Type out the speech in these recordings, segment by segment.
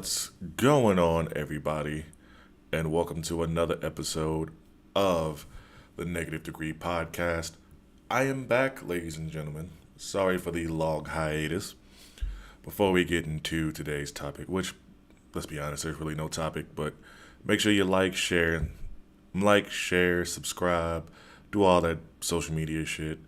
What's going on, everybody? And welcome to another episode of the Negative Degree Podcast. I am back, ladies and gentlemen. Sorry for the long hiatus. Before we get into today's topic, which, let's be honest, there's really no topic, but make sure you like, share, subscribe, do all that social media shit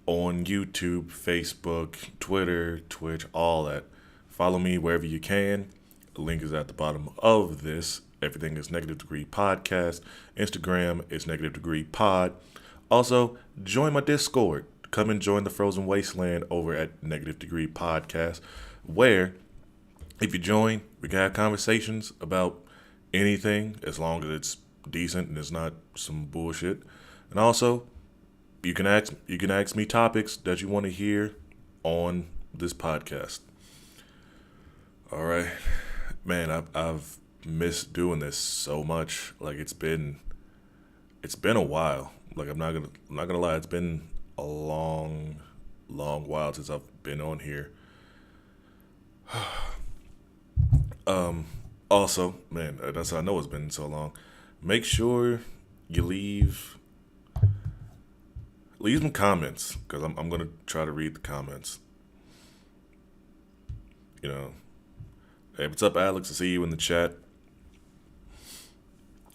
on YouTube, Facebook, Twitter, Twitch, all that. Follow me wherever you can. The link is at the bottom of this. Everything is Negative Degree Podcast. Instagram is Negative Degree Pod. Also, join my Discord. Come and join the Frozen Wasteland over at Negative Degree Podcast, where if you join, we can have conversations about anything as long as it's decent and it's not some bullshit. And also, you can ask me topics that you want to hear on this podcast. All right, man, I've missed doing this so much. Like it's been a while. Like I'm not gonna lie, it's been a long while since I've been on here. Also, man, that's how I know it's been so long. Make sure you leave some comments because I'm gonna try to read the comments. You know. Hey, what's up, Alex? I see you in the chat.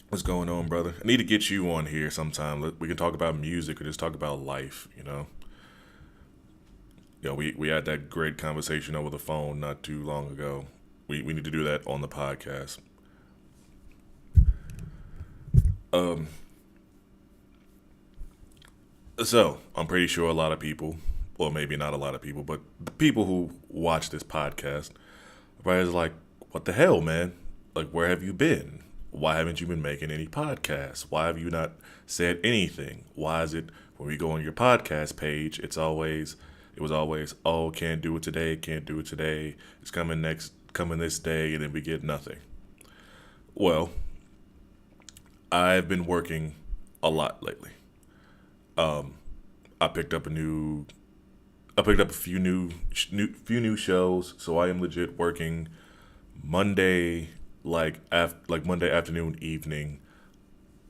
What's going on, brother? I need to get you on here sometime. We can talk about music or just talk about life, you know? We had that great conversation over the phone not too long ago. We need to do that on the podcast. So, I'm pretty sure a lot of people, well, maybe not a lot of people, but the people who watch this podcast, right, is like, what the hell, man? Like, where have you been? Why haven't you been making any podcasts? Why have you not said anything? Why is it when we go on your podcast page, it was always, oh, can't do it today, it's coming this day, and then we get nothing. Well, I've been working a lot lately. I picked up a few new shows, so I am legit working Monday, Monday afternoon, evening,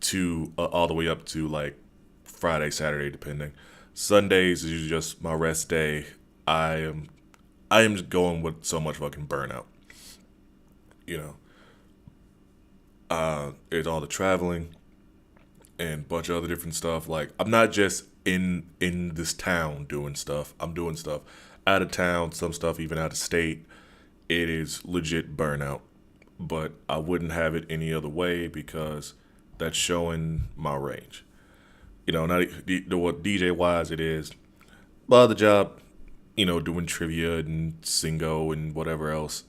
to all the way up to like Friday, Saturday, depending. Sundays is usually just my rest day. I am just going with so much fucking burnout. You know, it's all the traveling and a bunch of other different stuff. Like, I'm not just in this town doing stuff. I'm doing stuff out of town, some stuff even out of state. It is legit burnout. But I wouldn't have it any other way because that's showing my range. You know, not what DJ wise it is. But the job, doing trivia and singo and whatever else,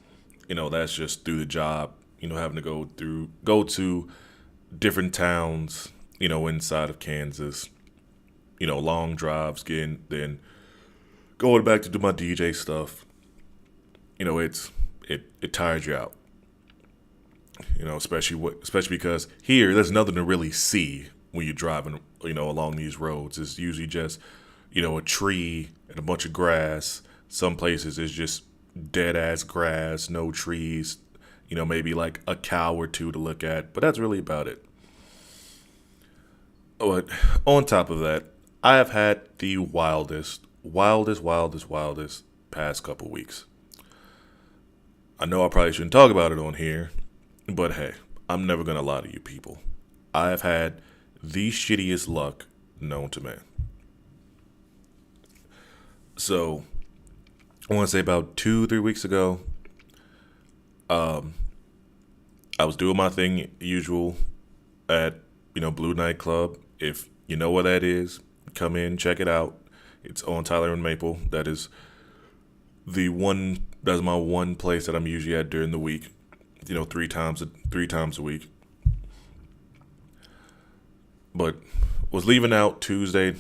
that's just through the job, having to go to different towns, inside of Kansas, long drives, then going back to do my DJ stuff. It tires you out. Especially because here there's nothing to really see when you're driving, along these roads. It's usually just, a tree and a bunch of grass. Some places it's just dead ass grass, no trees, maybe like a cow or two to look at, but that's really about it. But on top of that, I have had the wildest past couple weeks. I know I probably shouldn't talk about it on here, but hey, I'm never going to lie to you people. I have had the shittiest luck known to man. So, I want to say about 2-3 weeks ago, I was doing my thing usual at, Blue Nightclub. If you know what that is, come in, check it out. It's on Tyler and Maple. That's my one place that I'm usually at during the week. Three times a week. But was leaving out Tuesday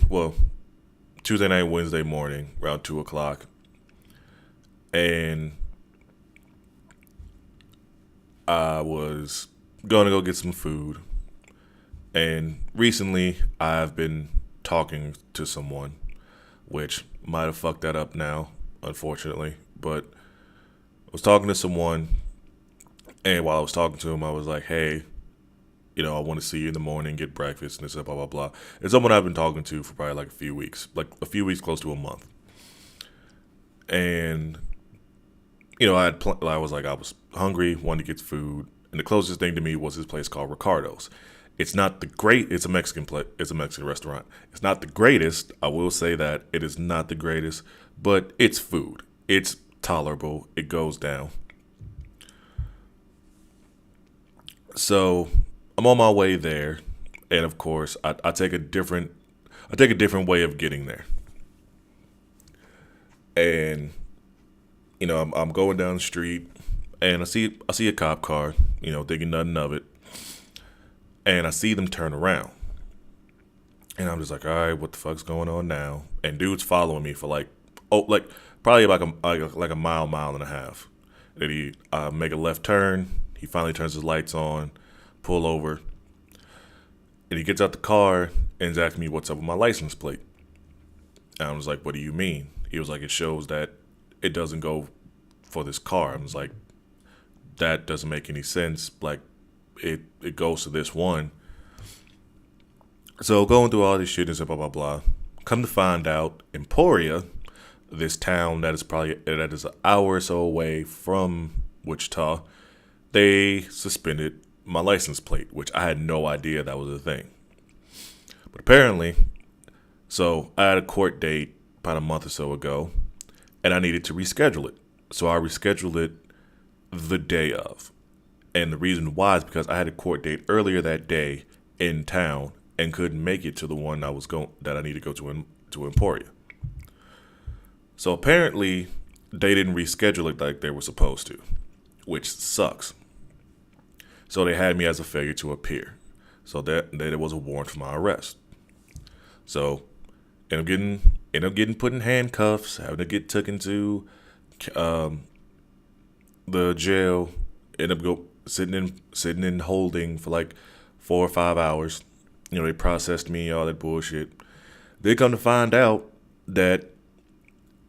night, Wednesday morning, around 2:00. And I was going to go get some food. And recently, I've been talking to someone, which might have fucked that up now, unfortunately. But I was talking to someone, And while I was talking to him, I was like, hey, I want to see you in the morning, get breakfast, and this, blah, blah, blah. It's someone I've been talking to for probably like a few weeks, close to a month. And, I was hungry, wanted to get food. And the closest thing to me was this place called Ricardo's. It's a it's a Mexican restaurant. It's not the greatest. I will say that it is not the greatest, but it's food. It's tolerable. It goes down. So I'm on my way there, and of course, I take a different way of getting there. And I'm going down the street, and I see a cop car, thinking nothing of it, and I see them turn around, and I'm just like, all right, what the fuck's going on now? And dude's following me for like probably like a mile and a half. Then he make a left turn. He finally turns his lights on, pull over, and he gets out the car and is asking me what's up with my license plate. And I was like, what do you mean? He was like, it shows that it doesn't go for this car. I was like, that doesn't make any sense. Like, it goes to this one. So going through all this shit and blah, blah, blah. Come to find out, Emporia, this town that is an hour or so away from Wichita, they suspended my license plate, which I had no idea that was a thing. But apparently, so I had a court date about a month or so ago, and I needed to reschedule it. So I rescheduled it the day of. And the reason why is because I had a court date earlier that day in town and couldn't make it to the one that I need to go to Emporia. So apparently they didn't reschedule it like they were supposed to, which sucks. So they had me as a failure to appear. So that it was a warrant for my arrest. So end up getting put in handcuffs, having to get taken to the jail, end up sitting in holding for like 4 or 5 hours. They processed me, all that bullshit. They come to find out that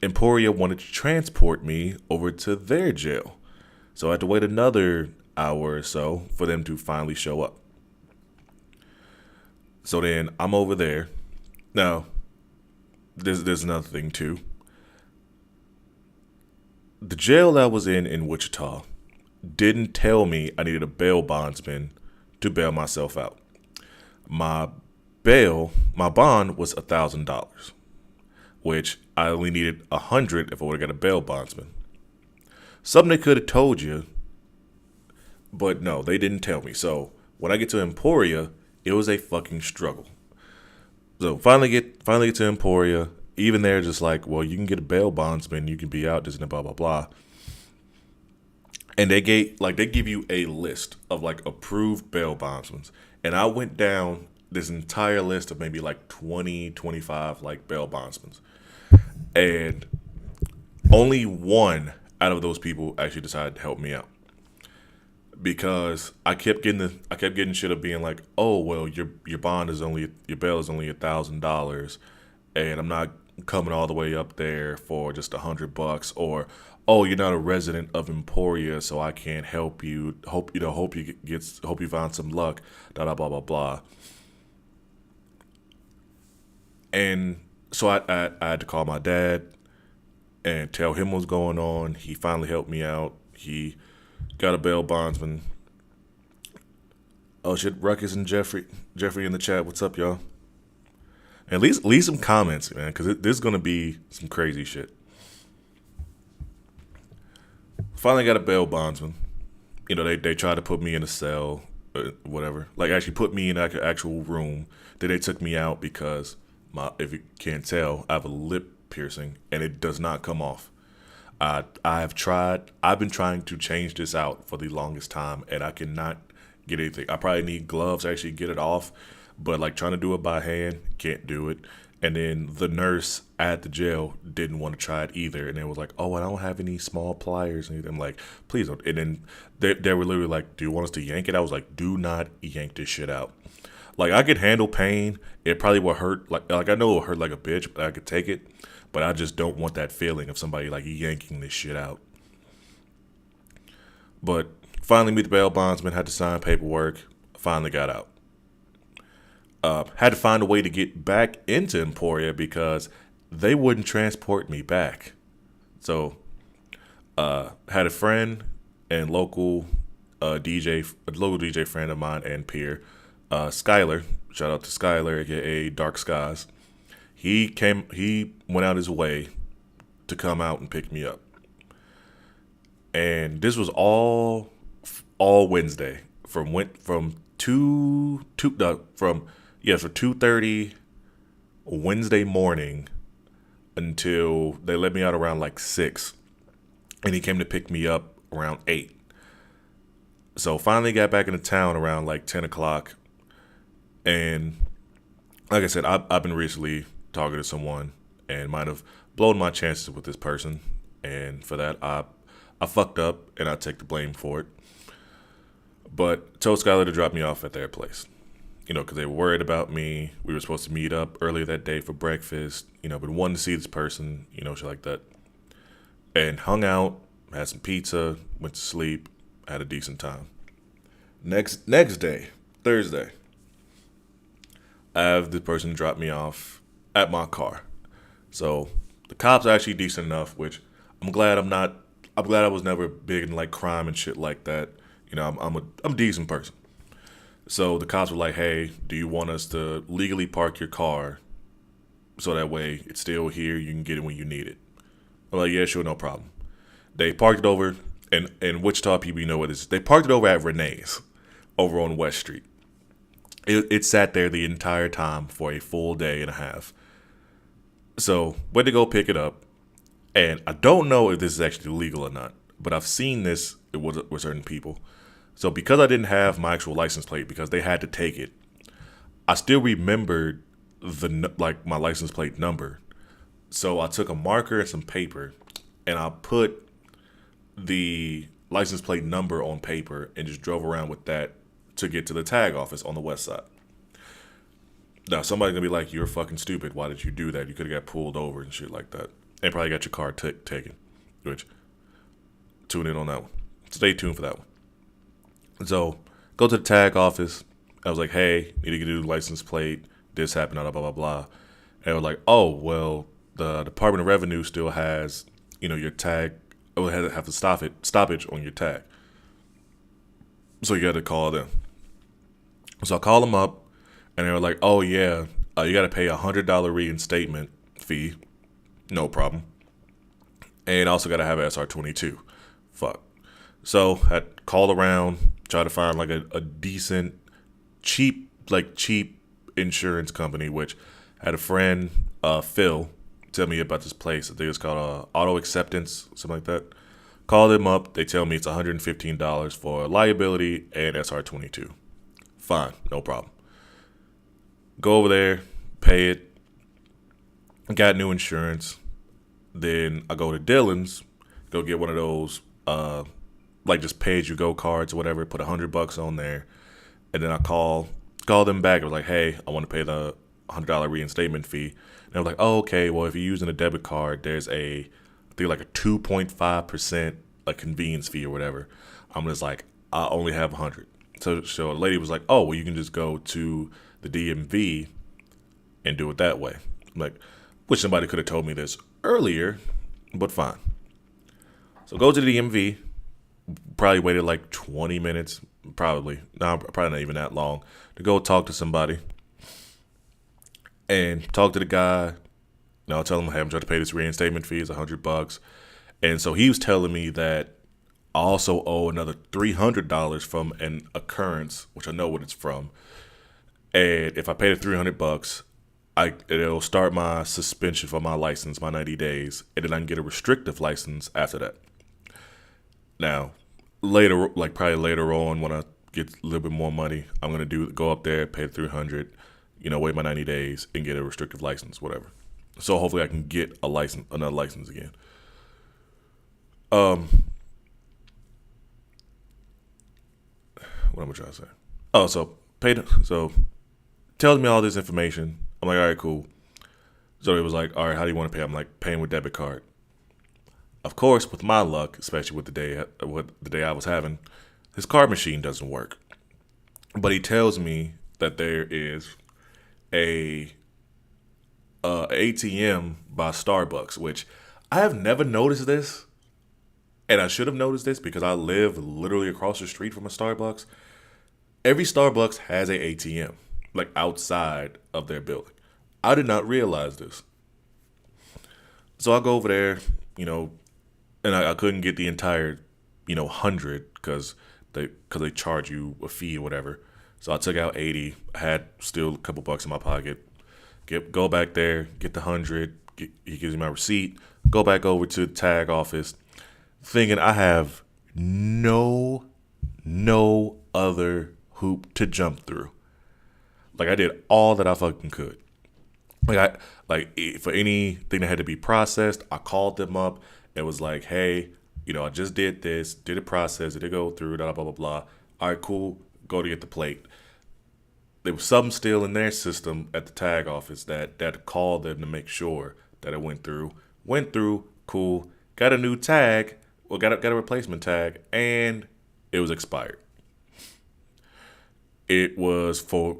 Emporia wanted to transport me over to their jail. So I had to wait another hour or so for them to finally show up. So then I'm over there. Now, there's another thing too. The jail that I was in Wichita didn't tell me I needed a bail bondsman to bail myself out. My bond was $1,000, which I only needed $100 if I would have got a bail bondsman. Something they could have told you, but no, they didn't tell me. So when I get to Emporia, it was a fucking struggle. So finally get to Emporia. Even there, just like, well, you can get a bail bondsman, you can be out, this and blah blah blah. And they give you a list of like approved bail bondsmen. And I went down this entire list of maybe like 20, 25 like bail bondsmen. And only one out of those people actually decided to help me out. Because I kept getting shit of being like, oh well, your bail is only $1,000, and I'm not coming all the way up there for just $100, or oh, you're not a resident of Emporia, so I can't help you. Hope you find some luck. Blah blah blah blah. And so I had to call my dad and tell him what's going on. He finally helped me out. He got a bail bondsman. Oh shit, Ruckus and Jeffrey in the chat. What's up, y'all? And leave some comments, man, because there's gonna be some crazy shit. Finally got a bail bondsman. They tried to put me in a cell, whatever. Like actually put me in an actual room. Then they took me out because if you can't tell, I have a lip piercing and it does not come off. I've been trying to change this out for the longest time, and I cannot get anything. I probably need gloves to actually get it off, but like trying to do it by hand, can't do it. And then the nurse at the jail didn't want to try it either, and they was like, "Oh, I don't have any small pliers." And I'm like, "Please don't." And then they were literally like, "Do you want us to yank it?" I was like, "Do not yank this shit out." Like I could handle pain. It probably will hurt. Like I know it will hurt like a bitch, but I could take it. But I just don't want that feeling of somebody like yanking this shit out. But Finally meet the bail bondsman, had to sign paperwork, finally got out. Had to find a way to get back into Emporia because they wouldn't transport me back. So, had a friend and local DJ friend of mine and peer, Skylar. Shout out to Skylar, aka Dark Skies. He went out his way to come out and pick me up, and this was all Wednesday from 2:30 Wednesday morning until they let me out around like 6, and he came to pick me up around 8. So finally got back into town around like 10 o'clock, and like I said, I've been recently talking to someone and might have blown my chances with this person, and for that I fucked up and I take the blame for it. But told Skylar to drop me off at their place, because they were worried about me. We were supposed to meet up earlier that day for breakfast, but wanted to see this person, shit like that. And hung out, had some pizza, went to sleep, had a decent time. Next day, Thursday, I have this person drop me off at my car. So the cops are actually decent enough, which I'm glad I was never big in like crime and shit like that. I'm a decent person. So the cops were like, hey, do you want us to legally park your car so that way it's still here, you can get it when you need it? I'm like, yeah, sure, no problem. They parked it over, and Wichita people, you know what it is. They parked it over at Renee's over on West Street. It sat there the entire time for a full day and a half. So went to go pick it up, and I don't know if this is actually legal or not, but I've seen this with certain people. So because I didn't have my actual license plate, because they had to take it, I still remembered my license plate number. So I took a marker and some paper, and I put the license plate number on paper and just drove around with that to get to the tag office on the west side. Now, somebody's going to be like, you're fucking stupid. Why did you do that? You could have got pulled over and shit like that. And probably got your car taken. Which, tune in on that one. Stay tuned for that one. So, go to the tag office. I was like, hey, need to get a new license plate. This happened, blah, blah, blah, blah. And they were like, oh, well, the Department of Revenue still has, your tag. It would have to stoppage on your tag. So you got to call them. So I called them up, and they were like, oh, yeah, you got to pay $100 reinstatement fee. No problem. And also got to have an SR22. Fuck. So I called around, tried to find like a decent, cheap insurance company, which I had a friend, Phil, tell me about this place. I think it's called Auto Acceptance, something like that. Call them up. They tell me it's $115 for liability and SR22. Fine, no problem. Go over there, pay it. Got new insurance. Then I go to Dillon's, go get one of those, just pay-as-you-go cards or whatever. Put $100 on there, and then I call them back. I was like, hey, I want to pay the $100 reinstatement fee. And I was like, oh, okay. Well, if you're using a debit card, there's a 2.5% convenience fee or whatever. I'm just like, I only have 100. So the lady was like, oh, well, you can just go to the DMV and do it that way. I'm like, wish somebody could have told me this earlier, but fine. So go to the DMV. Probably waited like 20 minutes. Probably not even that long to go talk to somebody and talk to the guy. I'll tell him, hey, I'm trying to pay this reinstatement fee. It's $100. And so he was telling me that I also owe another $300 from an occurrence, which I know what it's from. And if I pay the $300, it'll start my suspension for my license, my 90 days, and then I can get a restrictive license after that. Now, probably later on when I get a little bit more money, I'm gonna go up there, pay the $300, wait my 90 days and get a restrictive license, whatever. So hopefully I can get another license again. What am I trying to say? Oh, so tells me all this information. I'm like, all right, cool. So it was like, all right, how do you want to pay? I'm like, paying with debit card. Of course, with my luck, especially with the day I was having, his card machine doesn't work. But he tells me that there is a ATM by Starbucks, which I have never noticed this, and I should have noticed this because I live literally across the street from a Starbucks. Every Starbucks has a ATM, like outside of their building. I did not realize this. So I go over there, and I couldn't get the entire, 100 because they charge you a fee or whatever. So I took out 80. I had still a couple bucks in my pocket. Go back there, get the 100. He gives me my receipt. Go back over to the tag office, thinking I have no other hoop to jump through. Like, I did all that I fucking could. For anything that had to be processed, I called them up and was like, hey, I just did this, did it process, did it go through, blah, blah, blah, blah. All right, cool, go to get the plate. There was something still in their system at the tag office that called them to make sure that it went through. Went through, cool, got a new tag, got a replacement tag, and it was expired. It was for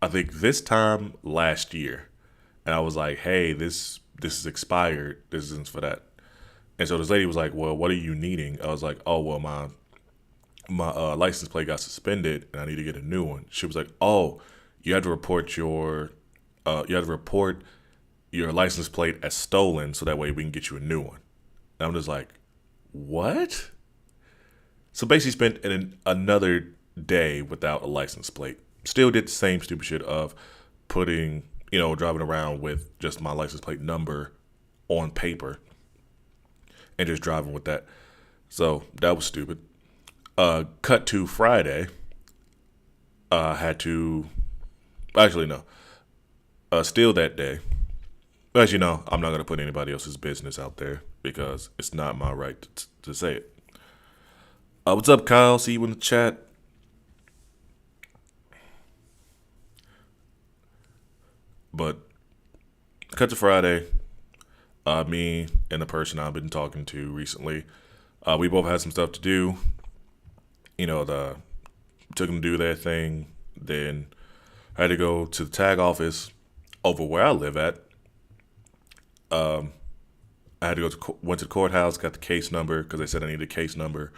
I think this time last year. And I was like, hey, this is expired. This isn't for that. And so this lady was like, well, what are you needing? I was like, oh, well, my license plate got suspended and I need to get a new one. She was like, oh, you have to report your license plate as stolen so that way we can get you a new one. And I'm just like, what? So basically spent another day without a license plate. Still did the same stupid shit of driving around with just my license plate number on paper and just driving with that. So that was stupid. Cut to Friday. Still that day. As you know, I'm not going to put anybody else's business out there because it's not my right to say it. What's up, Kyle? See you in the chat. But cut to Friday. Me and the person I've been talking to recently, we both had some stuff to do. Took them to do their thing. Then I had to go to the tag office over where I live at. I had to went to the courthouse, got the case number because they said I needed a case number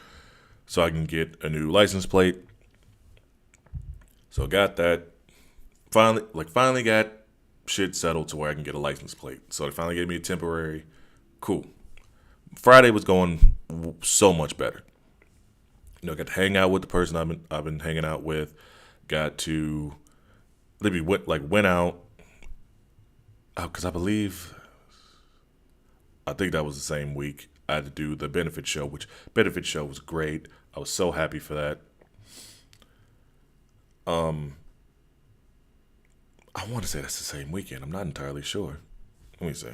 so I can get a new license plate. So I got that. Finally got shit settled to where I can get a license plate. So they finally gave me a temporary. Cool. Friday was going so much better. Got to hang out with the person I've been hanging out with. Got to went out because I think that was the same week I had to do the benefit show, which benefit show was great. I was so happy for that. I want to say that's the same weekend. I'm not entirely sure. Let me see.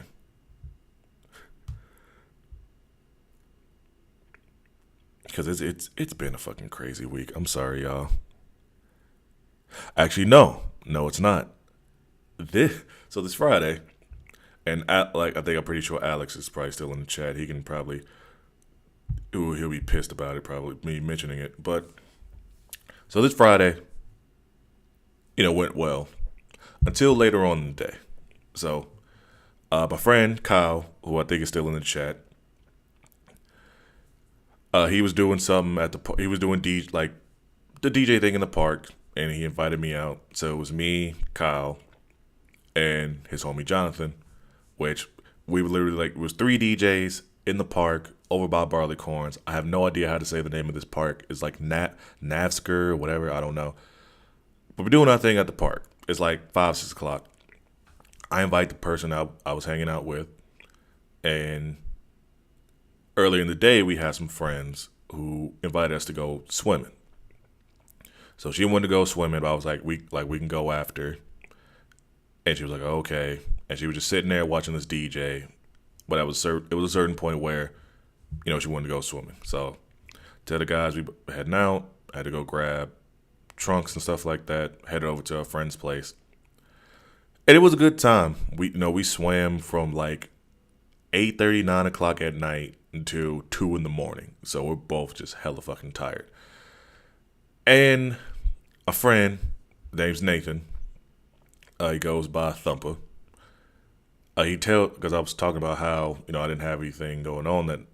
Because it's been a fucking crazy week. I'm sorry, y'all. Actually, no, it's not. This Friday, and I'm pretty sure Alex is probably still in the chat. He can probably, he'll be pissed about it, probably me mentioning it. But so this Friday, went well until later on in the day. So my friend Kyle, who I think is still in the chat, he was doing something he was doing the DJ thing in the park, and he invited me out. So it was me, Kyle, and his homie Jonathan, which we were literally it was 3 DJs in the park over by Barleycorns. I have no idea how to say the name of this park. It's like Navsker or whatever. I don't know. But we're doing our thing at the park. It's like 5, 6 o'clock. I invite the person I was hanging out with, and earlier in the day, we had some friends who invited us to go swimming. So she wanted to go swimming, but I was like, we can go after. And she was like, okay. And she was just sitting there watching this DJ. But it was a certain point where, she wanted to go swimming. So tell the guys we heading out. I had to go grab trunks and stuff like that. Headed over to a friend's place. And it was a good time. We swam from 8:30, 9 o'clock at night until 2 in the morning. So we're both just hella fucking tired. And a friend, name's Nathan, he goes by Thumper. Because I was talking about how, I didn't have anything going on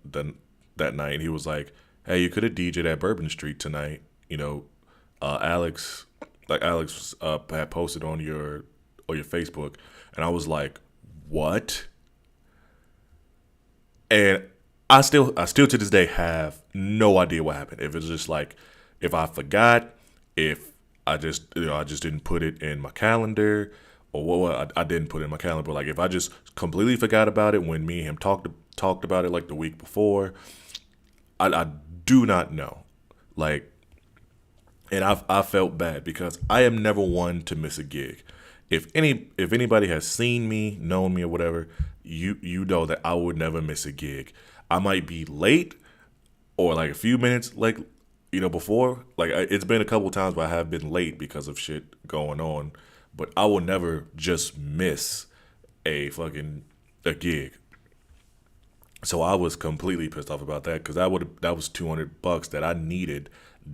that night. And he was like, hey, you could have DJ'd at Bourbon Street tonight. Alex had posted on your Facebook. And I was like, what? And I still to this day have no idea what happened. If it's just like, if I forgot, if I just didn't put it in my calendar, or what I didn't put it in my calendar. But like, if I just completely forgot about it when me and him talked about it like the week before, I do not know. Like, and I felt bad because I am never one to miss a gig. If anybody has seen me, known me, or whatever, you know that I would never miss a gig. I might be late or like a few minutes like before. Like, it's been a couple times where I have been late because of shit going on, but I will never just miss a gig. So I was completely pissed off about that because that was $200 that I needed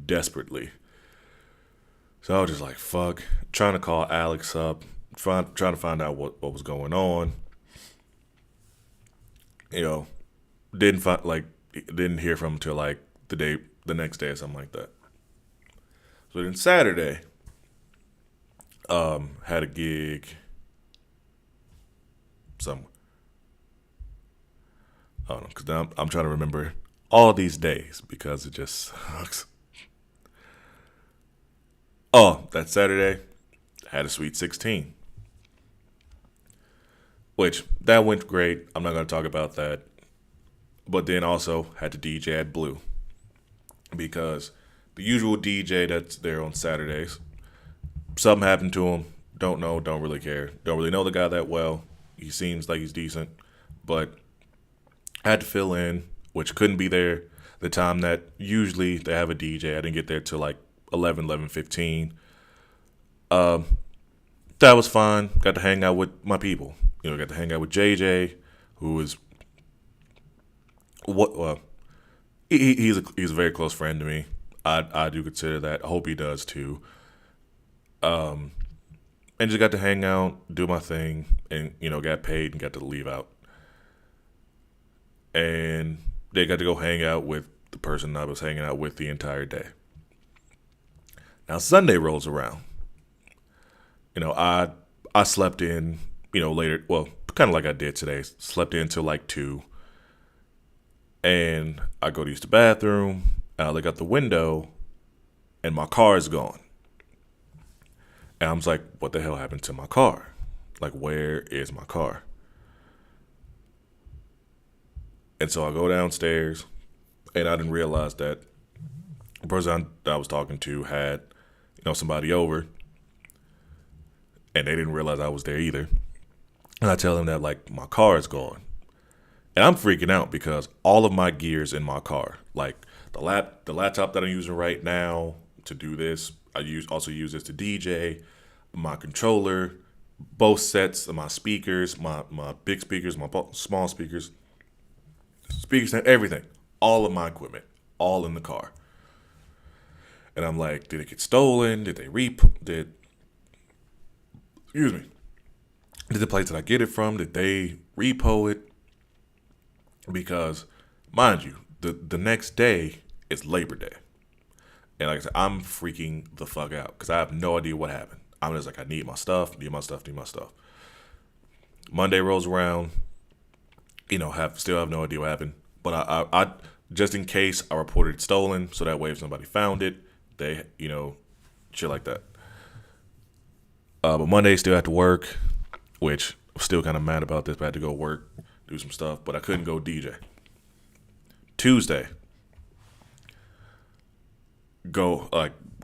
desperately. So I was just like, fuck, trying to call Alex up, trying to find out what was going on. Didn't hear from him till like the next day or something like that. So then Saturday, had a gig somewhere. I don't know, because I'm trying to remember all these days because it just sucks. Oh, that Saturday, had a Sweet 16. Which, that went great. I'm not going to talk about that. But then also had to DJ at Blue. Because the usual DJ that's there on Saturdays, something happened to him. Don't know, don't really care. Don't really know the guy that well. He seems like he's decent. But I had to fill in, which couldn't be there the time that usually they have a DJ. I didn't get there till like 11:15. That was fine. Got to hang out with my people. Got to hang out with JJ, who is he's a very close friend to me. I do consider that. I hope he does too. And just got to hang out, do my thing, and got paid and got to leave out. And they got to go hang out with the person I was hanging out with the entire day. Now Sunday rolls around. I slept in, later. Well, kind of like I did today. Slept in till like 2. And I go to use the bathroom. And I look out the window, and my car is gone. And I was like, what the hell happened to my car? Like, where is my car? And so I go downstairs, and I didn't realize that the person I was talking to had, somebody over, and they didn't realize I was there either. And I tell them that, like, my car is gone. And I'm freaking out because all of my gear's in my car. Like, the laptop that I'm using right now to do this, I also use this to DJ, my controller, both sets of my speakers, my big speakers, my small speakers, everything, all of my equipment, all in the car. And I'm like, did it get stolen? Did the place that I get it from, did they repo it? Because, mind you, the next day is Labor Day. And like I said, I'm freaking the fuck out because I have no idea what happened. I'm just like, I need my stuff. Monday rolls around, still have no idea what happened. But I just in case, I reported it stolen, so that way if somebody found it, they, shit like that. But Monday still had to work, which I'm still kind of mad about this, but I had to go work, do some stuff, but I couldn't go DJ. Tuesday, go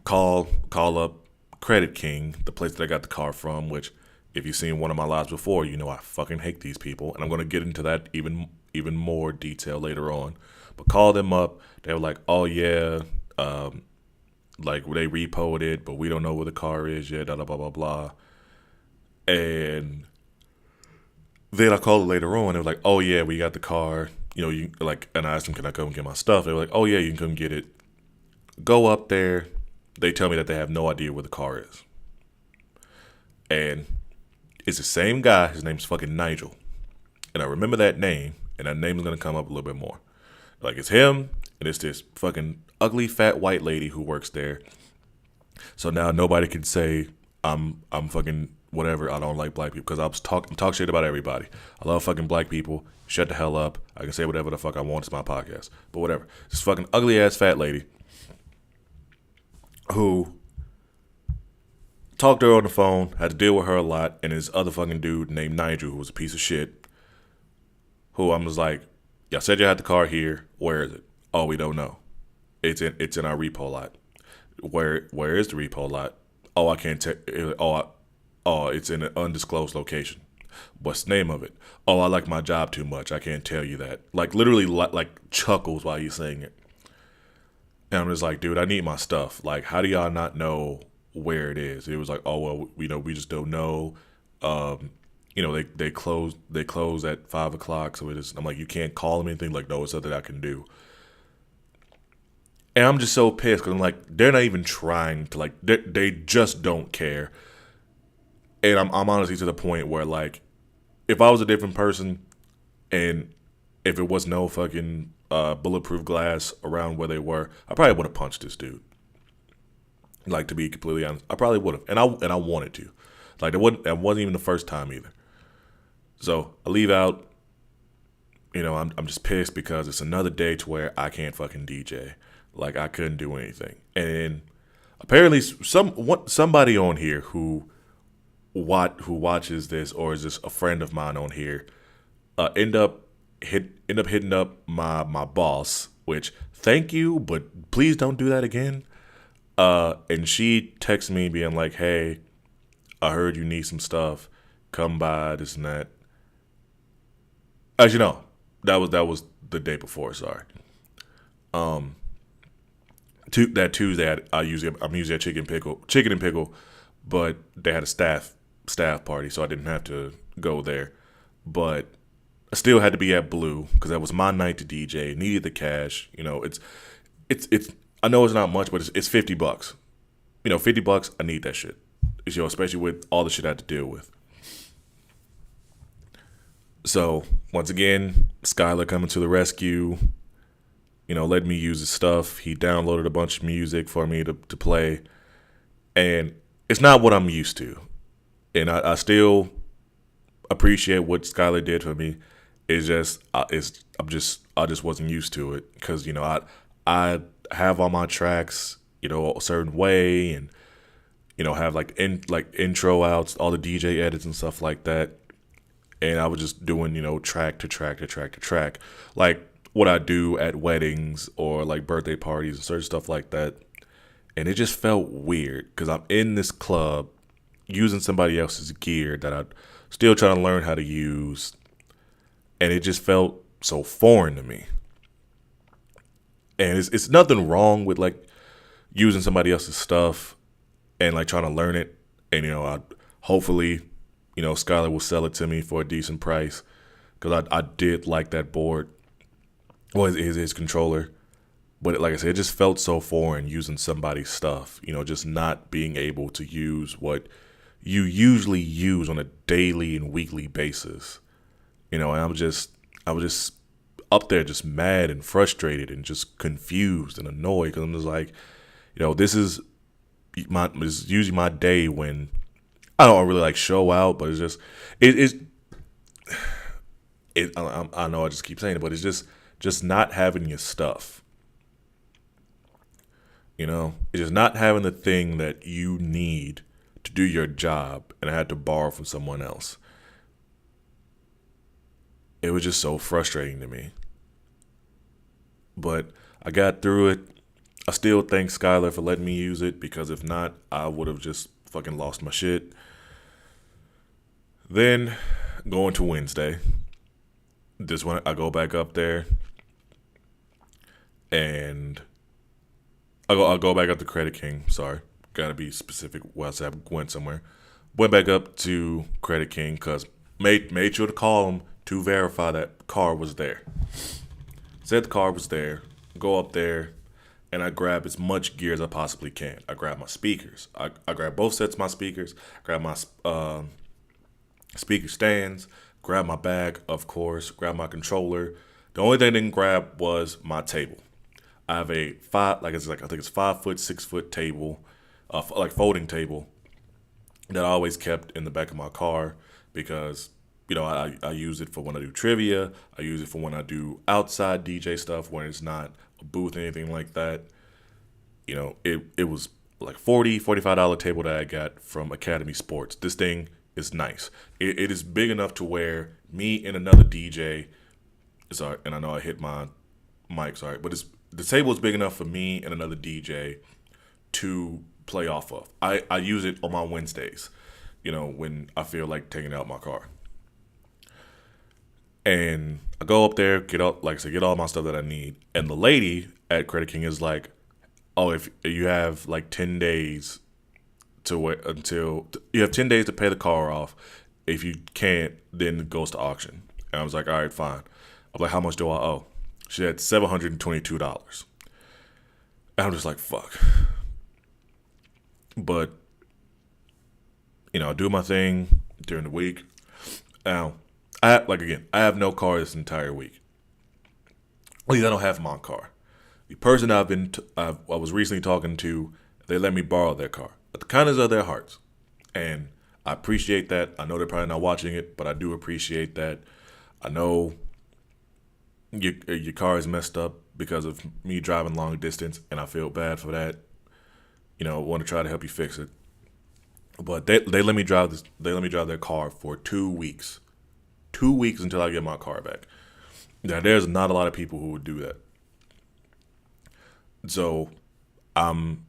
call up Credit King, the place that I got the car from, which if you've seen one of my lives before, I fucking hate these people, and I'm going to get into that even more detail later on. But call them up, they were like, oh yeah, like they repoed it, but we don't know where the car is yet, blah, blah, blah, blah. And then I called it later on, it was like, oh yeah, we got the car, you like, and I asked them, can I come get my stuff? They were like, oh yeah, you can come get it. Go up there. They tell me that they have no idea where the car is. And it's the same guy. His name's fucking Nigel. And I remember that name, and that name is going to come up a little bit more. Like, it's him, and it's this fucking ugly fat white lady who works there. So now nobody can say I'm fucking whatever. I don't like black people because I'm talk shit about everybody. I love fucking black people. Shut the hell up. I can say whatever the fuck I want. It's my podcast. But whatever. This fucking ugly ass fat lady who talked to her on the phone, had to deal with her a lot, and this other fucking dude named Nigel who was a piece of shit. Who I'm just like, y'all said you had the car here. Where is it? Oh, we don't know. It's in our repo lot. Where is the repo lot? Oh, I can't tell. It's in an undisclosed location. What's the name of it? Oh, I like my job too much. I can't tell you that. Like, literally, like chuckles while he's saying it. And I'm just like, dude, I need my stuff. Like, how do y'all not know where it is? It was like, oh well, we just don't know. They close at 5 o'clock. So it is. I'm like, you can't call them anything. Like, no, it's something I can do. And I'm just so pissed because I'm like, they're not even trying to, like, they just don't care. And I'm honestly to the point where, like, if I was a different person and if it was no fucking bulletproof glass around where they were, I probably would have punched this dude. Like, to be completely honest, I probably would have. And I wanted to. Like, that wasn't even the first time either. So I leave out. I'm just pissed because it's another day to where I can't fucking DJ. Like, I couldn't do anything. And apparently somebody on here who watches this or is just a friend of mine on here end up hitting up my boss, which thank you, but please don't do that again. And she texted me being like, hey, I heard you need some stuff. Come by, this and that. Actually, no, that was the day before. Sorry. That Tuesday, I'm usually at Chicken and Pickle, but they had a staff party, so I didn't have to go there. But I still had to be at Blue because that was my night to DJ. Needed the cash. It's. I know it's not much, but it's $50. $50. I need that shit. Especially with all the shit I had to deal with. So once again, Skylar coming to the rescue. Let me use his stuff. He downloaded a bunch of music for me to play. And it's not what I'm used to. And I still appreciate what Skylar did for me. It's just, I just wasn't used to it. Because, I have all my tracks, a certain way. And, have like intro outs, all the DJ edits and stuff like that. And I was just doing, track to track to track to track. Like, what I do at weddings or like birthday parties and certain stuff like that. And it just felt weird because I'm in this club using somebody else's gear that I'm still trying to learn how to use. And it just felt so foreign to me. And it's nothing wrong with like using somebody else's stuff and like trying to learn it. And, hopefully, Skylar will sell it to me for a decent price because I did like that board. Well, his controller. But like I said, it just felt so foreign using somebody's stuff. Just not being able to use what you usually use on a daily and weekly basis. And I was just up there just mad and frustrated and just confused and annoyed because I'm just like, this is usually my day when I don't really like show out, but it's just I know I just keep saying it, but it's just not having your stuff. It's just not having the thing that you need to do your job, and I had to borrow from someone else. It was just so frustrating to me. But I got through it. I still thank Skylar for letting me use it, because if not, I would have just fucking lost my shit. Then, going to Wednesday. This one, I go back up there. And I'll go back up to Credit King. Sorry. Gotta be specific whilst I went somewhere. Went back up to Credit King because made sure to call him to verify that car was there. Said the car was there. Go up there, and I grab as much gear as I possibly can. I grab my speakers. I grab both sets of my speakers. Grab my speaker stands. Grab my bag, of course. Grab my controller. The only thing I didn't grab was my table. I have a I think it's 5 foot, 6 foot table, like folding table that I always kept in the back of my car because I use it for when I do trivia. I use it for when I do outside DJ stuff when it's not a booth or anything like that. It was like $45 table that I got from Academy Sports. This thing is nice. It is big enough to where me and another DJ, sorry, and I know I hit my mic, sorry, but the table is big enough for me and another DJ to play off of. I use it on my Wednesdays, when I feel like taking out my car. And I go up there, get all my stuff that I need. And the lady at Credit King is like, "Oh, if you have like 10 days to wait you have 10 days to pay the car off. If you can't, then it goes to auction." And I was like, "All right, fine." I'm like, "How much do I owe?" She had $722. And I'm just like, fuck. But, I do my thing during the week. Now, I have no car this entire week. At least I don't have my car. The person I was recently talking to, they let me borrow their car at the kindness of their hearts. And I appreciate that. I know they're probably not watching it, but I do appreciate that. I know your car is messed up because of me driving long distance, and I feel bad for that. Want to try to help you fix it. But they let me drive this. They let me drive their car for 2 weeks. 2 weeks until I get my car back. Now, there's not a lot of people who would do that. So I'm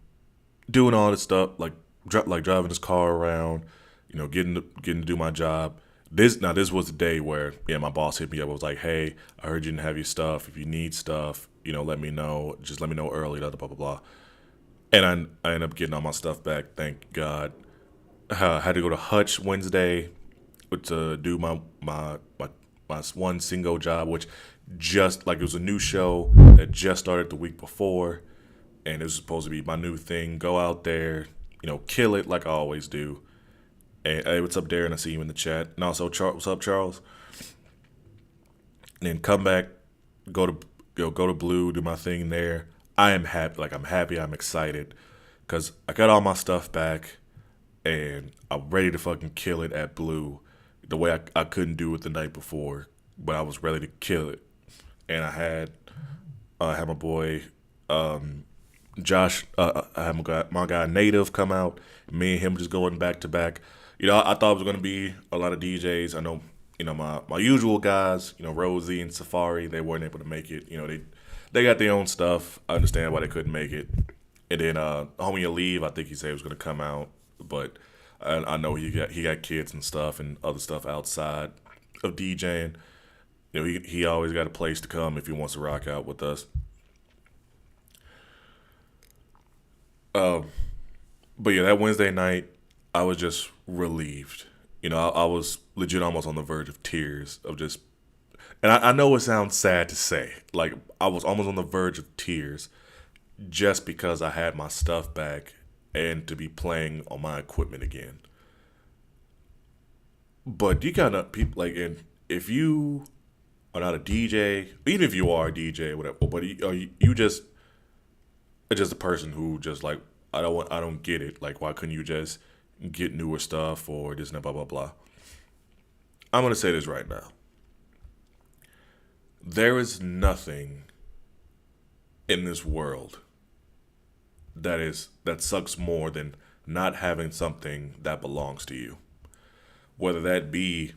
doing all this stuff, like driving this car around, getting to do my job. This was the day where my boss hit me up. I was like, "Hey, I heard you didn't have your stuff. If you need stuff, let me know. Just let me know early." Blah blah blah blah. And I ended up getting all my stuff back. Thank God. I had to go to Hutch Wednesday to do my one single job, which it was a new show that just started the week before, and it was supposed to be my new thing. Go out there, kill it like I always do. And hey, what's up, Darren? I see you in the chat. And also, what's up, Charles? And then come back, go to Blue, do my thing there. I am happy. I'm happy. I'm excited because I got all my stuff back, and I'm ready to fucking kill it at Blue, the way I couldn't do it the night before, but I was ready to kill it. And I had my boy Josh. I had my guy Native come out. Me and him just going back to back. I thought it was going to be a lot of DJs. I know, my usual guys, Rosie and Safari, they weren't able to make it. They got their own stuff. I understand why they couldn't make it. And then homie Leave, I think he said he was going to come out, but I know he got kids and stuff and other stuff outside of DJing. He always got a place to come if he wants to rock out with us. But yeah, that Wednesday night, I was just relieved. I was legit almost on the verge of tears of just, and I know it sounds sad to say, like I was almost on the verge of tears just because I had my stuff back and to be playing on my equipment again. But you gotta people and if you are not a DJ, even if you are a DJ, whatever, but you just a person who just like I don't get it. Like, why couldn't you just get newer stuff or this and blah blah blah? I'm gonna say this right now. There is nothing in this world that sucks more than not having something that belongs to you. Whether that be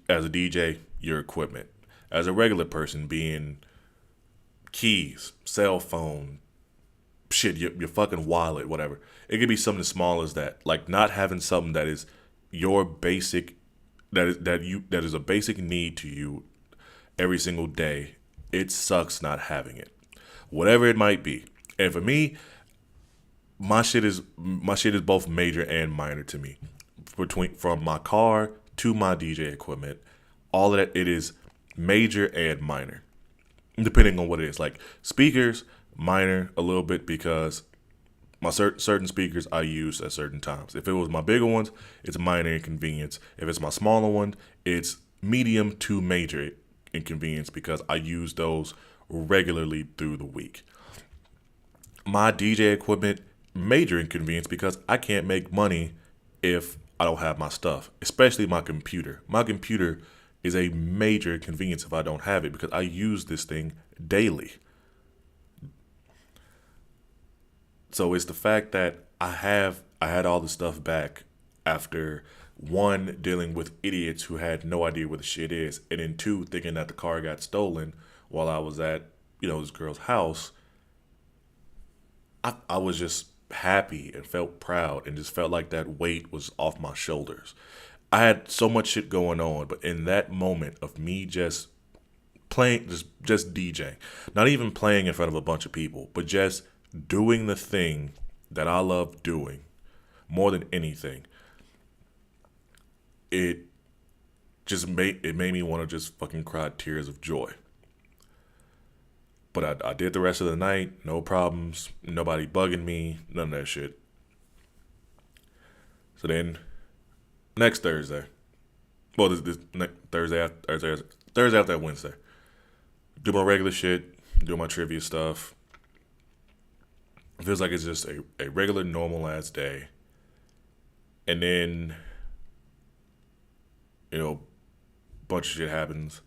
as a DJ, your equipment, as a regular person being keys, cell phone, shit, your fucking wallet, whatever. It could be something as small as that. Like not having something that is your basic, that is a basic need to you every single day. It sucks not having it, whatever it might be. And for me, my shit is both major and minor to me. From my car to my DJ equipment, all of that, it is major and minor. depending on what it is. Like speakers, minor a little bit because my certain speakers I use at certain times. If it was my bigger ones, it's minor inconvenience. If it's my smaller one, it's medium to major inconvenience because I use those regularly through the week. My DJ equipment, major inconvenience because I can't make money if I don't have my stuff, especially my computer. My computer is a major inconvenience if I don't have it because I use this thing daily. So it's the fact that I had all the stuff back after one dealing with idiots who had no idea where the shit is, and then two thinking that the car got stolen while I was at this girl's house. I was just happy and felt proud and just felt like that weight was off my shoulders. I had so much shit going on, but in that moment of me just playing, just DJing, not even playing in front of a bunch of people, but just doing the thing that I love doing more than anything, it it made me want to just fucking cry tears of joy. But I did the rest of the night, no problems, nobody bugging me, none of that shit. So then, next Thursday, well, this next Thursday after that Wednesday, do my regular shit, do my trivia stuff. It feels like it's just a regular, normal ass day. And then, bunch of shit happens.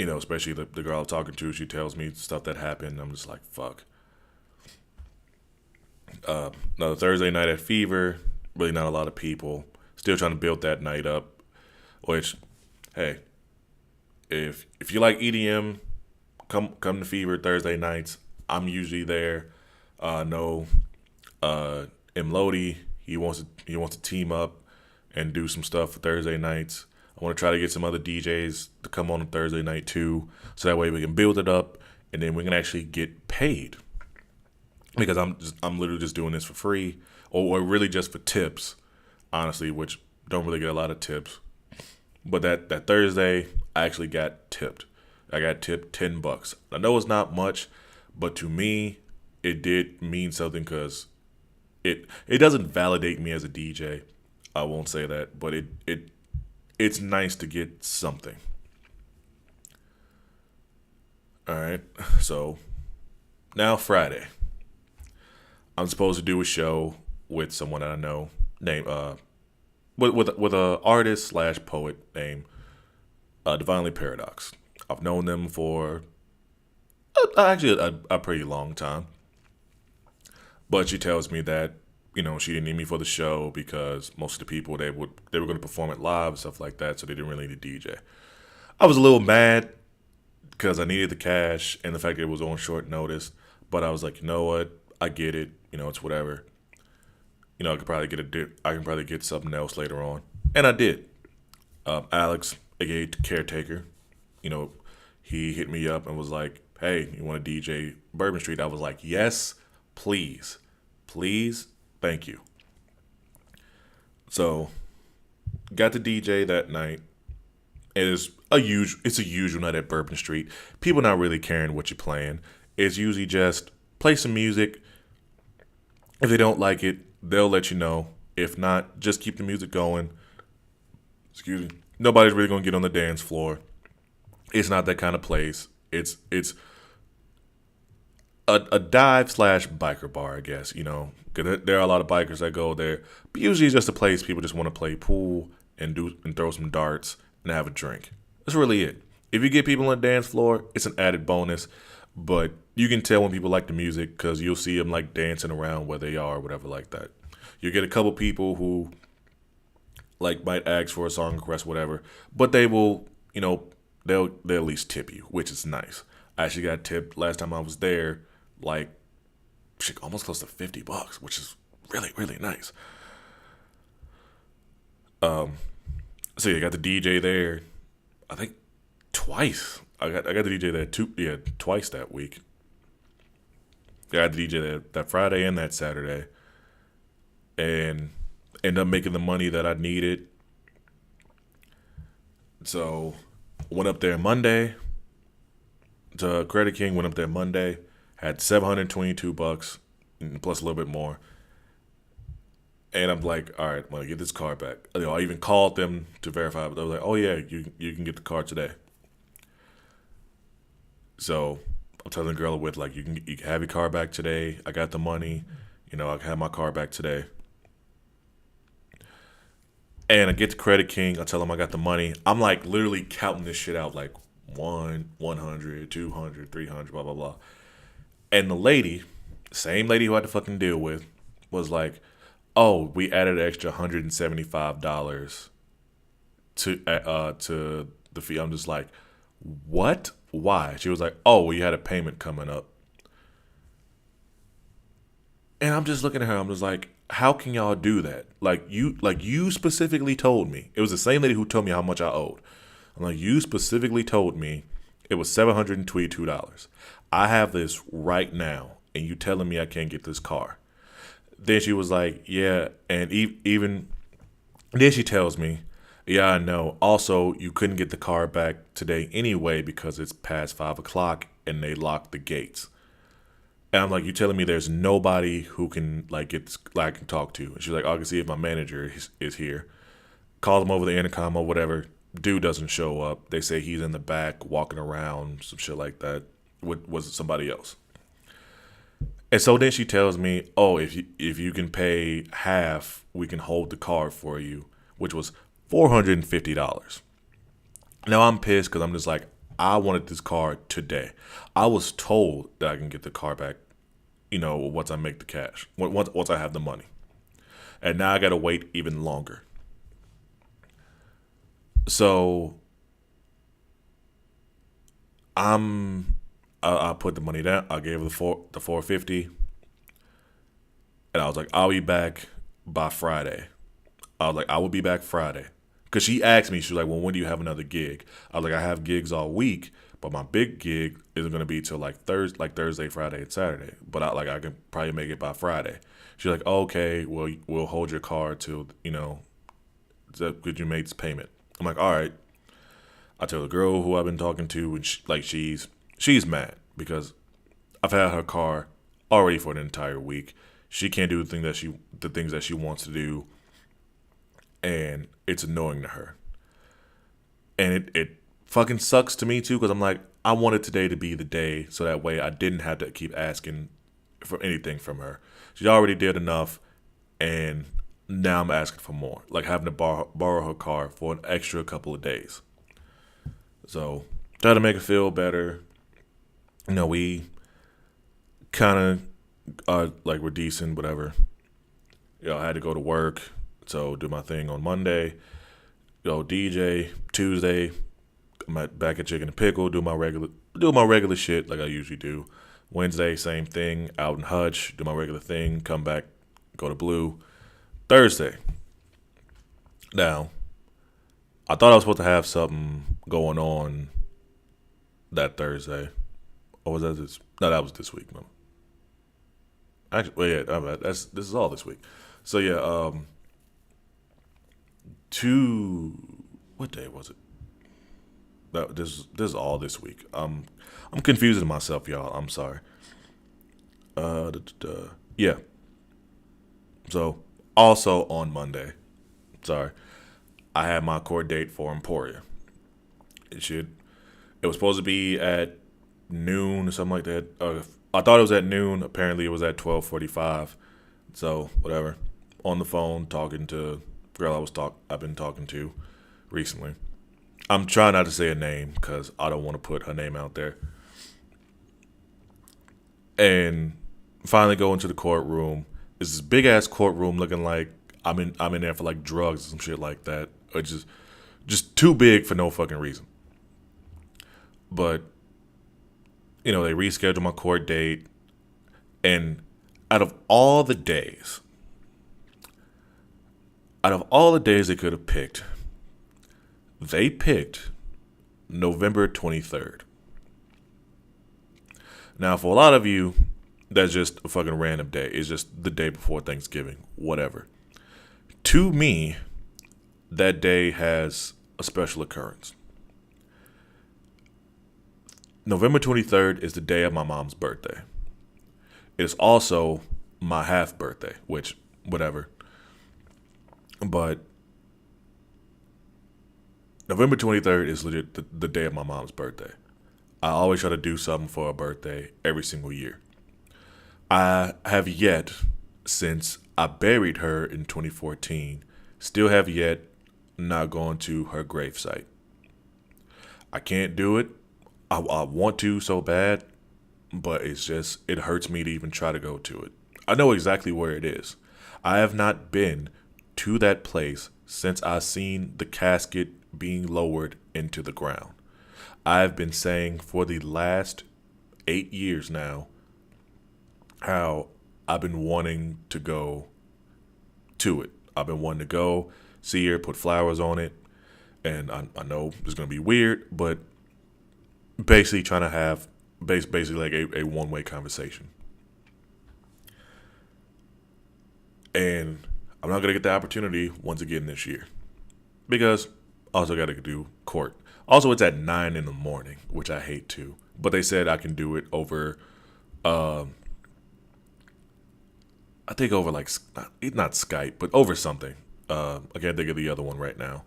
Especially the girl I'm talking to, she tells me stuff that happened. I'm just like, fuck. Another Thursday night at Fever, really not a lot of people. Still trying to build that night up. Which, hey, if you like EDM, come to Fever Thursday nights. I'm usually there. No, M Lodi, he wants to team up and do some stuff for Thursday nights. I want to try to get some other DJs to come on Thursday night too, so that way we can build it up and then we can actually get paid. Because I'm literally just doing this for free, or really just for tips, honestly, which don't really get a lot of tips. But that Thursday, I actually got tipped. I got tipped $10. I know it's not much, but to me, it did mean something because it doesn't validate me as a DJ. I won't say that, but it's nice to get something. All right, so now Friday, I'm supposed to do a show with someone that I know, named with a artist slash poet named Divinely Paradox. I've known them for actually a pretty long time, but she tells me that she didn't need me for the show because most of the people they were going to perform it live and stuff like that, so they didn't really need a DJ. I was a little mad because I needed the cash and the fact that it was on short notice, but I was like, you know what, I get it. It's whatever. I could probably get something else later on, and I did. Alex, aka Caretaker, he hit me up and was like, "Hey, you want to DJ Bourbon Street?" I was like, "Yes, please, thank you." So, got to DJ that night. It's a usual night at Bourbon Street. People not really caring what you're playing. It's usually just play some music. If they don't like it, they'll let you know. If not, just keep the music going. Excuse me. Nobody's really gonna get on the dance floor. It's not that kind of place. It's a dive slash biker bar, I guess. Because there are a lot of bikers that go there. But usually it's just a place people just want to play pool and throw some darts and have a drink. That's really it. If you get people on the dance floor, it's an added bonus. But you can tell when people like the music because you'll see them like dancing around where they are or whatever like that. You get a couple people who like might ask for a song request, whatever, but they will, they'll at least tip you, which is nice. I actually got tipped last time I was there, like shit, almost close to $50, which is really, really nice. So yeah, I got the DJ there, I think twice. I got the DJ there twice that week. I got the DJ there that Friday and that Saturday, and ended up making the money that I needed. So Went up there Monday to Credit King. Went up there Monday. Had $722 plus a little bit more. And I'm like, all right, I'm gonna get this car back. I even called them to verify, but they was like, oh yeah, you can get the car today. So I'm telling the girl with like, you can have your car back today. I got the money. I can have my car back today. And I get to Credit King. I tell them I got the money. I'm like literally counting this shit out like 100, 200, 300, blah, blah, blah. And the lady, same lady who I had to fucking deal with, was like, oh, we added an extra $175 to the fee. I'm just like, what? Why? She was like, oh, well, you had a payment coming up. And I'm just looking at her. I'm just like, how can y'all do that? Like you specifically told me. It was the same lady who told me how much I owed. I'm like, you specifically told me it was $722. I have this right now, and you telling me I can't get this car. Then she was like, yeah, and even then she tells me, yeah, I know. Also, you couldn't get the car back today anyway because it's past 5 o'clock and they locked the gates. And I'm like, you telling me there's nobody who can like get this, I can talk to? And she's like, I can see if my manager is here. Call them over the intercom or whatever. Dude doesn't show up. They say he's in the back walking around, some shit like that. Was it somebody else? And so then she tells me, oh, if you can pay half, we can hold the car for you, which was $450. Now I'm pissed because I'm just like, I wanted this car today. I was told that I can get the car back, once I make the cash, once I have the money. And now I got to wait even longer. So I put the money down. I gave her the $450, and I was like, I'll be back by Friday. I was like, I will be back Friday, because she asked me. She was like, well, when do you have another gig? I was like, I have gigs all week, but my big gig isn't gonna be till like Thursday, Friday, and Saturday. But I can probably make it by Friday. She's like, okay, well, we'll hold your car till could you make this payment? I'm like, all right. I tell the girl who I've been talking to, and she's mad because I've had her car already for an entire week. She can't do the things that she wants to do, and it's annoying to her. And it fucking sucks to me too, because I'm like, I wanted today to be the day so that way I didn't have to keep asking for anything from her. She already did enough, and now I'm asking for more, like having to borrow her car for an extra couple of days. So try to make her feel better. We kind of are like, we're decent, whatever. I had to go to work, so do my thing on Monday. DJ Tuesday. I'm back at Chicken and Pickle. Do my regular shit like I usually do. Wednesday, same thing. Out in Hutch. Do my regular thing. Come back. Go to Blue. Thursday. Now, I thought I was supposed to have something going on that Thursday. Or was that this? No, that was this week. No. Actually, well, yeah, this is all this week. So yeah, what day was it? This is all this week. I'm confusing myself, y'all. I'm sorry. Yeah. So also on Monday, sorry, I had my court date for Emporia. It was supposed to be at noon or something like that. I thought it was at noon. Apparently, it was at 12:45. So whatever. On the phone talking to the girl I've been talking to recently. I'm trying not to say a name because I don't want to put her name out there. And finally go into the courtroom. It's this big ass courtroom looking like I'm in there for like drugs and some shit like that. Or just too big for no fucking reason. But they rescheduled my court date, and out of all the days they could have picked, they picked November 23rd. Now, for a lot of you, that's just a fucking random day. It's just the day before Thanksgiving, whatever. To me, that day has a special occurrence. November 23rd is the day of my mom's birthday. It's also my half birthday, which, whatever. But November 23rd is legit the day of my mom's birthday. I always try to do something for her birthday every single year. I have yet, since I buried her in 2014, still have yet not gone to her gravesite. I can't do it. I want to so bad, but it hurts me to even try to go to it. I know exactly where it is. I have not been to that place since I seen the casket being lowered into the ground. I've been saying for the last 8 years now how I've been wanting to go to it. I've been wanting to go, see her, put flowers on it. And I know it's going to be weird, but basically trying to have basically like a one-way conversation. And I'm not going to get the opportunity once again this year because I also got to do court. Also, it's at 9 in the morning, which I hate too. But they said I can do it over, I think over like, not Skype, but over something. I can't think of the other one right now.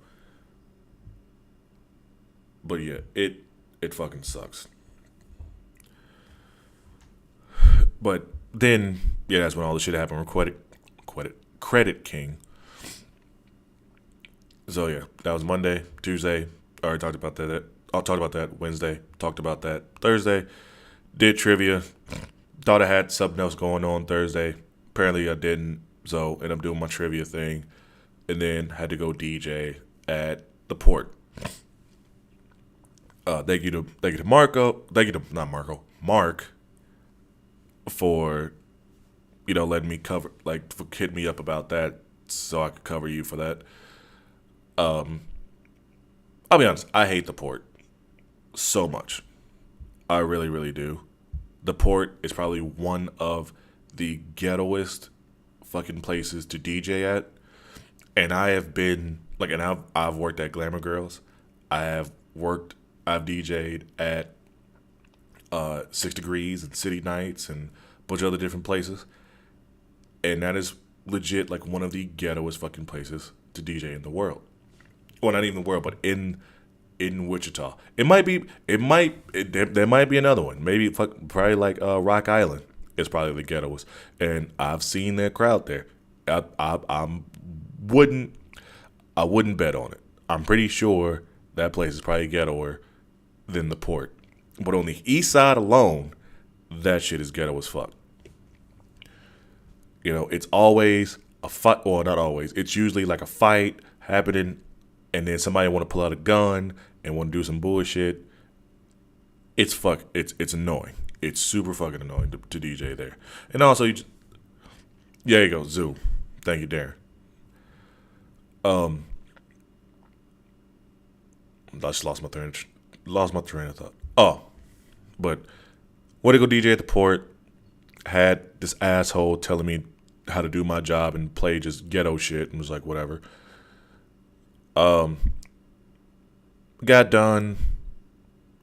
But yeah, it fucking sucks. But then, yeah, that's when all the shit happened with Credit King. So yeah, that was Monday, Tuesday. I already talked about that. I'll talk about that Wednesday. Talked about that Thursday. Did trivia. Thought I had something else going on Thursday. Apparently I didn't. So ended up doing my trivia thing. And then had to go DJ at the port. Thank you to Marco. Thank you to not Marco. Mark for letting me cover, like, for hitting me up about that so I could cover you for that. I'll be honest, I hate the port so much. I really, really do. The port is probably one of the ghettoest fucking places to DJ at. And I have been, like, and I've worked at Glamour Girls. I've DJ'd at 6 Degrees and City Nights and a bunch of other different places. And that is legit like one of the ghettoest fucking places to DJ in the world. Well, not even the world, but in Wichita. There might be another one. Maybe probably like Rock Island is probably the ghettoest. And I've seen their crowd there. I wouldn't bet on it. I'm pretty sure that place is probably ghettoer than the port. But on the east side alone, that shit is ghetto as fuck. It's always a fight. Well, not always. It's usually like a fight happening, and then somebody want to pull out a gun and want to do some bullshit. It's annoying. It's super fucking annoying to DJ there. And also, there you go, Zoo. Thank you, Darren. I just lost my train of thought. Oh, but went to go DJ at the port. Had this asshole telling me how to do my job and play just ghetto shit, and was like, whatever. Got done.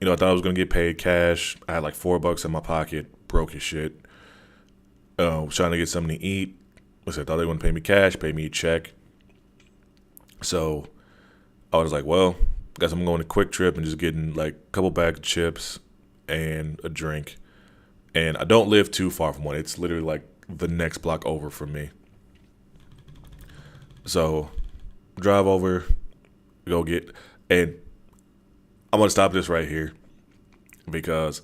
I thought I was gonna get paid cash. I had like $4 in my pocket. Broke as shit. Was trying to get something to eat. I thought they were gonna pay me cash, pay me a check. So I was like, well, guess I'm going to Quick Trip and just getting like a couple bags of chips and a drink. And I don't live too far from one. It's literally like the next block over from me. So drive over, go get, and I'm going to stop this right here because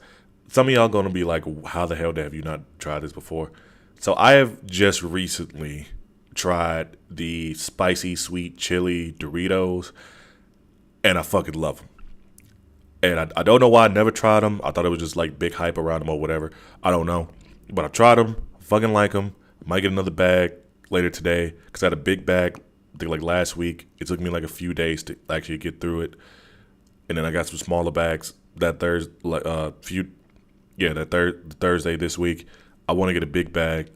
some of y'all going to be like, how the hell have you not tried this before? So I have just recently tried the spicy sweet chili Doritos, and I fucking love them. And I don't know why I never tried them. I thought it was just like big hype around them or whatever. I don't know. But I tried them. Fucking like them. Might get another bag later today because I had a big bag I think like last week. It took me like a few days to actually get through it. And then I got some smaller bags that Thursday this week. I want to get a big bag.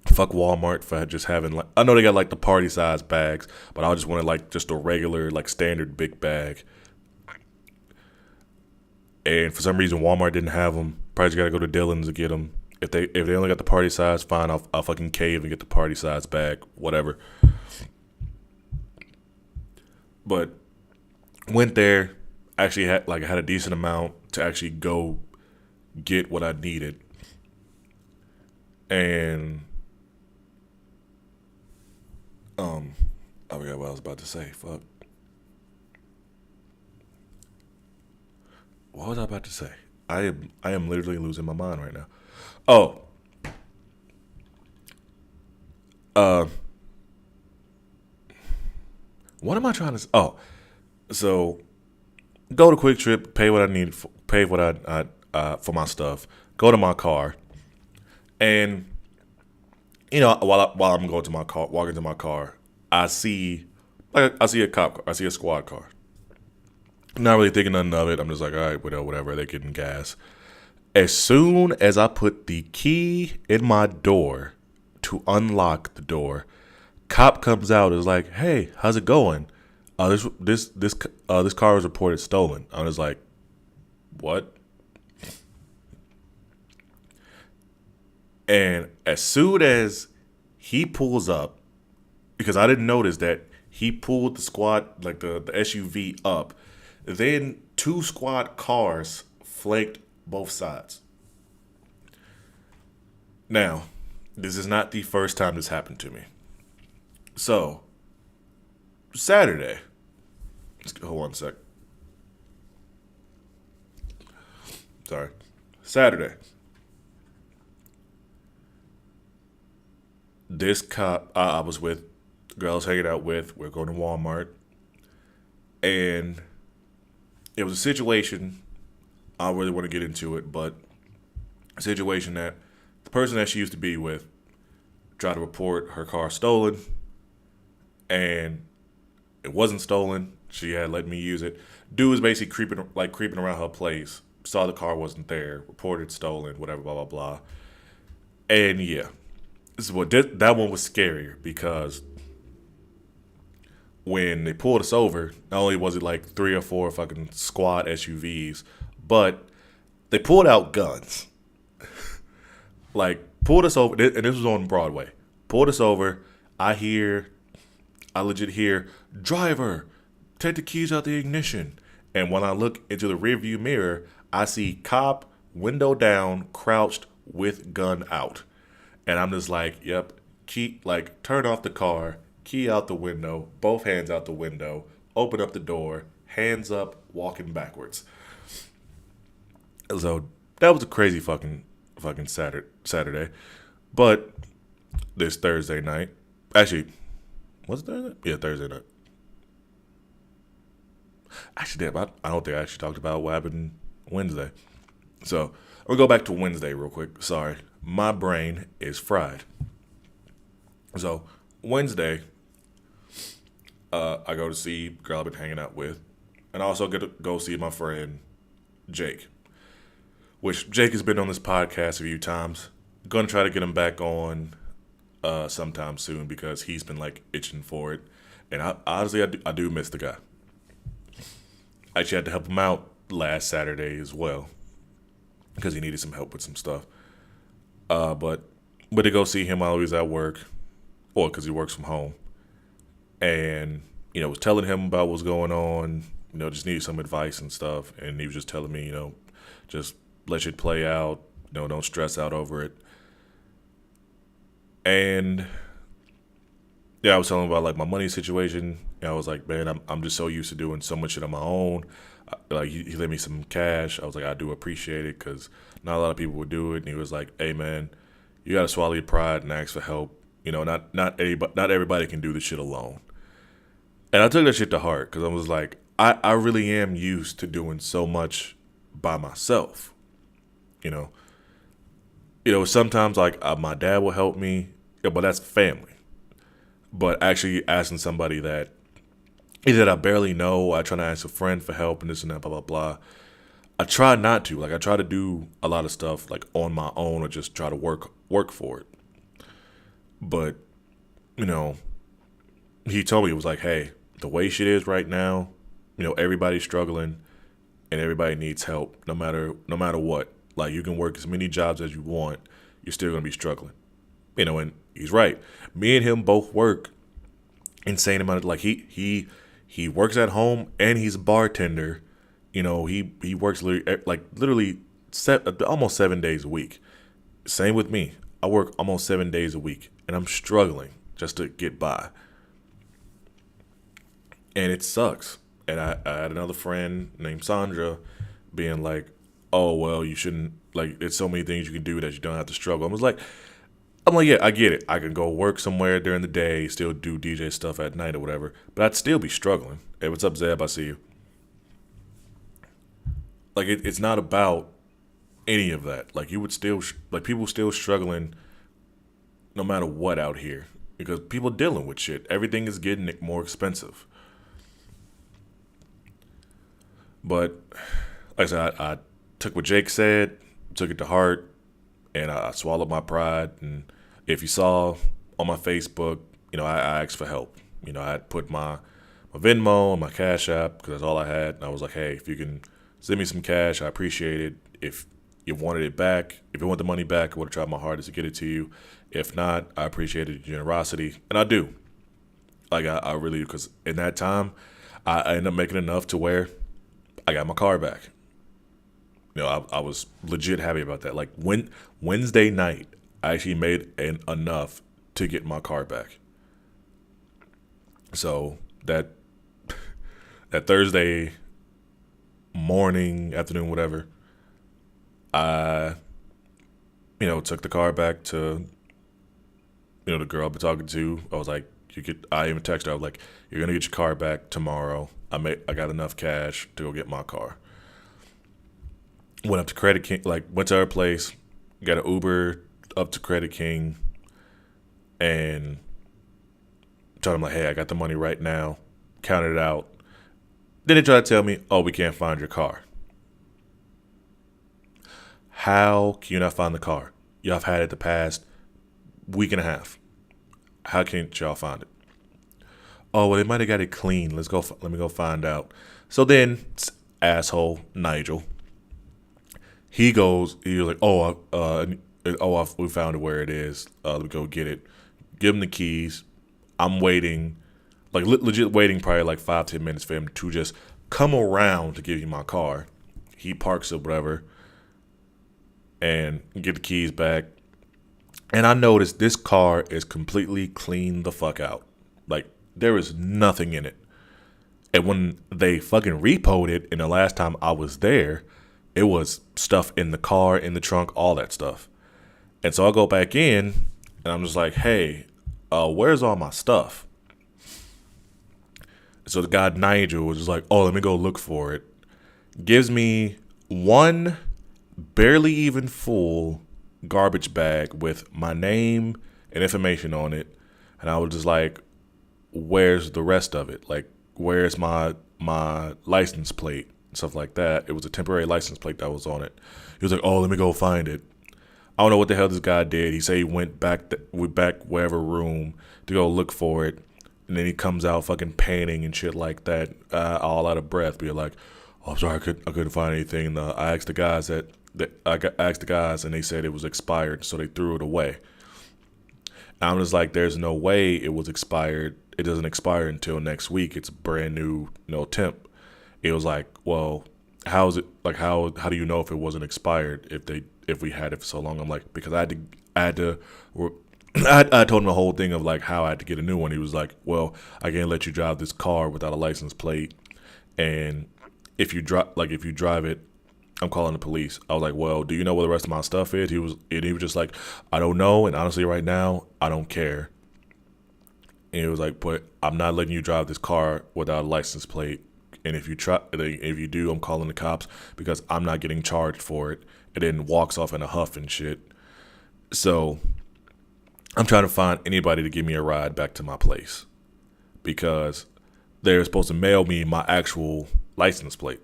Fuck Walmart for just having like, I know they got like the party size bags, but I just wanted like just a regular like standard big bag. and for some reason Walmart didn't have them. Probably got to go to Dillon's to get them. If they only got the party size, fine. I'll fucking cave and get the party size bag, whatever. But went there, actually had a decent amount to actually go get what I needed, and I forgot what I was about to say. Fuck. What was I about to say? I am literally losing my mind right now. Oh. What am I trying to? Oh, so go to Quick Trip, pay what I need, pay what I for my stuff. Go to my car, and while I'm going to my car, walking to my car, I see a cop car, I see a squad car. Not really thinking nothing of it. I'm just like, all right, whatever. They're getting gas. As soon as I put the key in my door to unlock the door, cop comes out. Is like, hey, how's it going? This car was reported stolen. I was like, what? And as soon as he pulls up, because I didn't notice that he pulled the squad, like the SUV up, then 2 squad cars flanked both sides. Now, this is not the first time this happened to me. So, Saturday. Hold on a sec. Sorry. Saturday. This cop I was with, the girl I was hanging out with, we're going to Walmart. And it was a situation, I don't really want to get into it, but a situation that the person that she used to be with tried to report her car stolen, and it wasn't stolen. She had let me use it. Dude was basically creeping around her place, saw the car wasn't there, reported stolen, whatever, blah, blah, blah. And yeah, this is what that one was scarier, because when they pulled us over, not only was it like 3 or 4 fucking squad SUVs, but they pulled out guns. Like, pulled us over, and this was on Broadway. Pulled us over. I legit hear, driver, take the keys out the ignition. And when I look into the rearview mirror, I see cop, window down, crouched with gun out. And I'm just like, yep, turn off the car, key out the window, both hands out the window, open up the door, hands up, walking backwards. So that was a crazy fucking Saturday. But this Thursday night, actually, was it Thursday? Yeah, Thursday night. Actually, I don't think I actually talked about what happened Wednesday. So we'll go back to Wednesday real quick. Sorry, my brain is fried. So Wednesday, I go to see a girl I've been hanging out with, and I also get to go see my friend Jake, which Jake has been on this podcast a few times. Gonna try to get him back on sometime soon, because he's been like itching for it, and honestly I do miss the guy. I actually had to help him out last Saturday as well, because he needed some help with some stuff. But to go see him while he was at work, or because he works from home, and was telling him about what's going on. Just needed some advice and stuff, and he was just telling me, just let shit play out. Don't stress out over it. And yeah, I was telling him about like my money situation. And I was like, man, I'm just so used to doing so much shit on my own. Like he lent me some cash. I was like, I do appreciate it, because not a lot of people would do it. And he was like, hey man, you gotta swallow your pride and ask for help. Not everybody can do this shit alone. And I took that shit to heart, because I was like, I really am used to doing so much by myself. Sometimes like my dad will help me, but that's family. But actually asking somebody that either I barely know, I try to ask a friend for help and this and that, blah, blah, blah. I try not to. Like, I try to do a lot of stuff like on my own, or just try to work for it. But, he told me, it was like, hey, the way shit is right now, everybody's struggling. and everybody needs help, no matter what. Like you can work as many jobs as you want, you're still gonna be struggling. And he's right. Me and him both work insane amount of like he works at home and he's a bartender. He works literally almost 7 days a week. Same with me. I work almost 7 days a week, and I'm struggling just to get by, and it sucks. And I had another friend named Sandra being like, "Oh well, you shouldn't like. It's so many things you can do that you don't have to struggle." I'm like, yeah, I get it. I can go work somewhere during the day, still do DJ stuff at night or whatever, but I'd still be struggling. Hey, what's up, Zeb? I see you. Like, it's not about any of that. Like, you would still, like, people still struggling no matter what out here because people dealing with shit. Everything is getting more expensive. But, like I said, I took what Jake said, took it to heart, and I swallowed my pride. And if you saw on my Facebook, I asked for help. I had put my Venmo and my Cash App because that's all I had. And I was like, hey, if you can send me some cash, I appreciate it. If you wanted it back, if you want the money back, I would have tried my hardest to get it to you. If not, I appreciated your generosity. And I do. Like, I really, because in that time, I ended up making enough to where I got my car back. I was legit happy about that. Like Wednesday night, I actually made enough to get my car back. So that Thursday morning, afternoon, whatever, I took the car back to the girl I've been talking to. I was like, I even texted her. I was like, you're gonna get your car back tomorrow. I got enough cash to go get my car. Went up to Credit King, went to her place, got an Uber up to Credit King, and told him, like, hey, I got the money right now, counted it out. Then they tried to tell me, oh, we can't find your car. How can you not find the car? Y'all have had it the past week and a half. How can't y'all find it? Oh, well, they might have got it clean. Let me go find out. So then, asshole Nigel, he was like, we found it where it is. Let me go get it. Give him the keys. I'm waiting, like legit waiting probably like 5-10 minutes for him to just come around to give you my car. He parks it, whatever, and get the keys back. And I noticed this car is completely cleaned the fuck out. Like, there is nothing in it. And when they fucking repoed it, and the last time I was there, it was stuff in the car, in the trunk, all that stuff. And so I go back in, and I'm just like, hey, where's all my stuff? So the guy Nigel was just like, oh, let me go look for it. Gives me one barely even full garbage bag with my name and information on it. And I was just like, where's the rest of it? Like, where's my license plate? Stuff like that. It was a temporary license plate that was on it. He was like, oh, let me go find it. I don't know what the hell this guy did. He said he went back wherever room to go look for it. And then he comes out fucking panting and shit like that, all out of breath. Being like, oh, I'm sorry, I couldn't find anything. And I asked the guys asked the guys, and they said it was expired, so they threw it away. And I'm just like, there's no way it was expired. It doesn't expire until next week. It's a brand new, temp. It was like, well, how is it? Like, how do you know if it wasn't expired if we had it for so long? I'm like, because I told him the whole thing of like how I had to get a new one. He was like, well, I can't let you drive this car without a license plate, and if you drive it, I'm calling the police. I was like, well, do you know where the rest of my stuff is? He was just like, I don't know, and honestly, right now, I don't care. And he was like, but I'm not letting you drive this car without a license plate. And if you do, I'm calling the cops because I'm not getting charged for it. And then walks off in a huff and shit. So I'm trying to find anybody to give me a ride back to my place because they're supposed to mail me my actual license plate.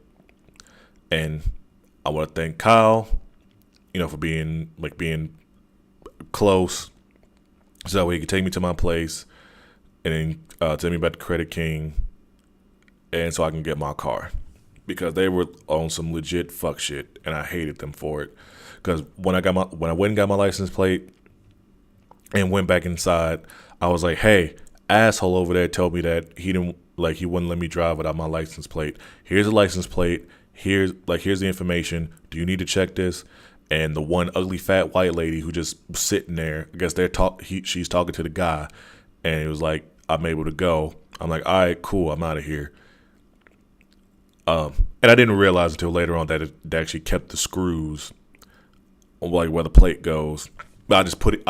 And I want to thank Kyle, for being close, so he could take me to my place and then take me back to Credit King, and so I can get my car. because they were on some legit fuck shit, and I hated them for it. Because when I went and got my license plate and went back inside, I was like, "Hey, asshole over there told me that he wouldn't let me drive without my license plate. Here's a license plate. Here's the information. Do you need to check this?" And the one ugly fat white lady who just sitting there, I guess she's talking to the guy, and it was like, "I'm able to go." I'm like, "All right, cool. I'm out of here." And I didn't realize until later on that it actually kept the screws, like where the plate goes. But I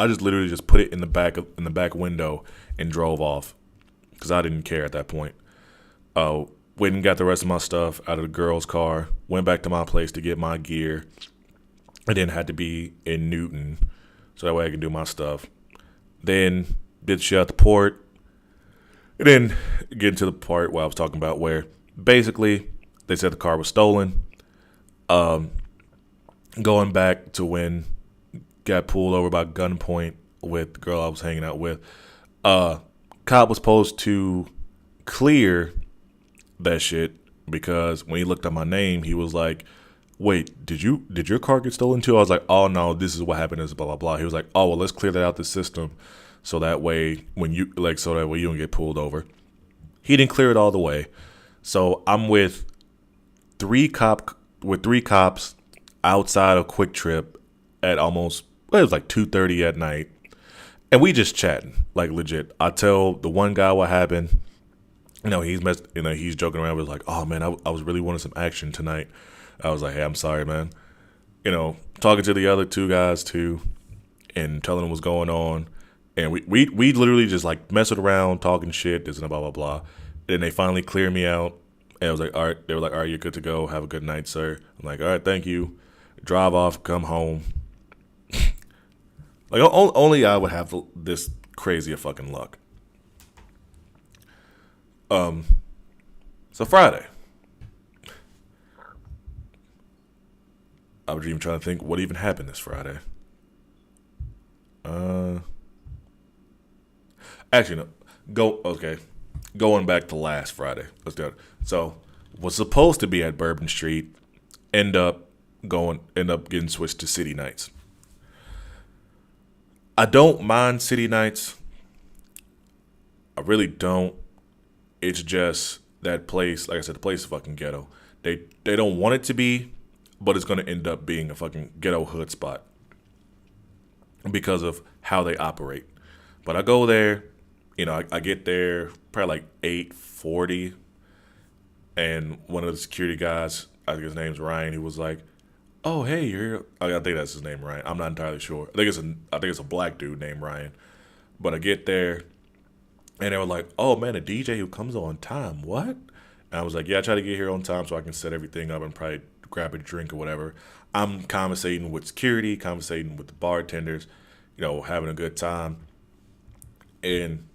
just literally just put it in the back window and drove off because I didn't care at that point. Went and got the rest of my stuff out of the girl's car. Went back to my place to get my gear. I then had to be in Newton, so that way I could do my stuff. Then did shit at the port. And then get into the part where I was talking about where basically they said the car was stolen. Going back to when got pulled over by gunpoint with the girl I was hanging out with. Cop was supposed to clear that shit because when he looked at my name, he was like, "Wait, did your car get stolen too?" I was like, "Oh no, this is what happened, is blah blah blah." He was like, "Oh well, let's clear that out the system so that way you don't get pulled over." He didn't clear it all the way. So I'm with three cops outside of Quick Trip at almost, it was like 2:30 at night, and we just chatting like legit. I tell the one guy what happened. He's joking around. Was like, "Oh man, I was really wanting some action tonight." I was like, "Hey, I'm sorry, man." Talking to the other two guys too, and telling them what's going on, and we literally just like messing around, talking shit, this and blah blah blah. Then they finally cleared me out, and I was like, "All right." They were like, "All right, you're good to go. Have a good night, sir." I'm like, "All right, thank you." Drive off, come home. Like only I would have this crazy of fucking luck. So Friday, I was even trying to think what even happened this Friday. Actually, no. Going back to last Friday. Let's do it. So, was supposed to be at Bourbon Street, end up getting switched to City Nights. I don't mind City Nights. I really don't. It's just that place, like I said, the place is fucking ghetto. They don't want it to be, but it's going to end up being a fucking ghetto hood spot because of how they operate. But I go there, I get there probably like 8:40, and one of the security guys, I think his name's Ryan, he was like, "Oh, hey, you're here." I think that's his name, Ryan. I'm not entirely sure. I think it's a black dude named Ryan. But I get there, and they were like, "Oh man, a DJ who comes on time. What?" And I was like, "Yeah, I try to get here on time so I can set everything up and probably grab a drink or whatever." I'm conversating with security, conversating with the bartenders, having a good time. And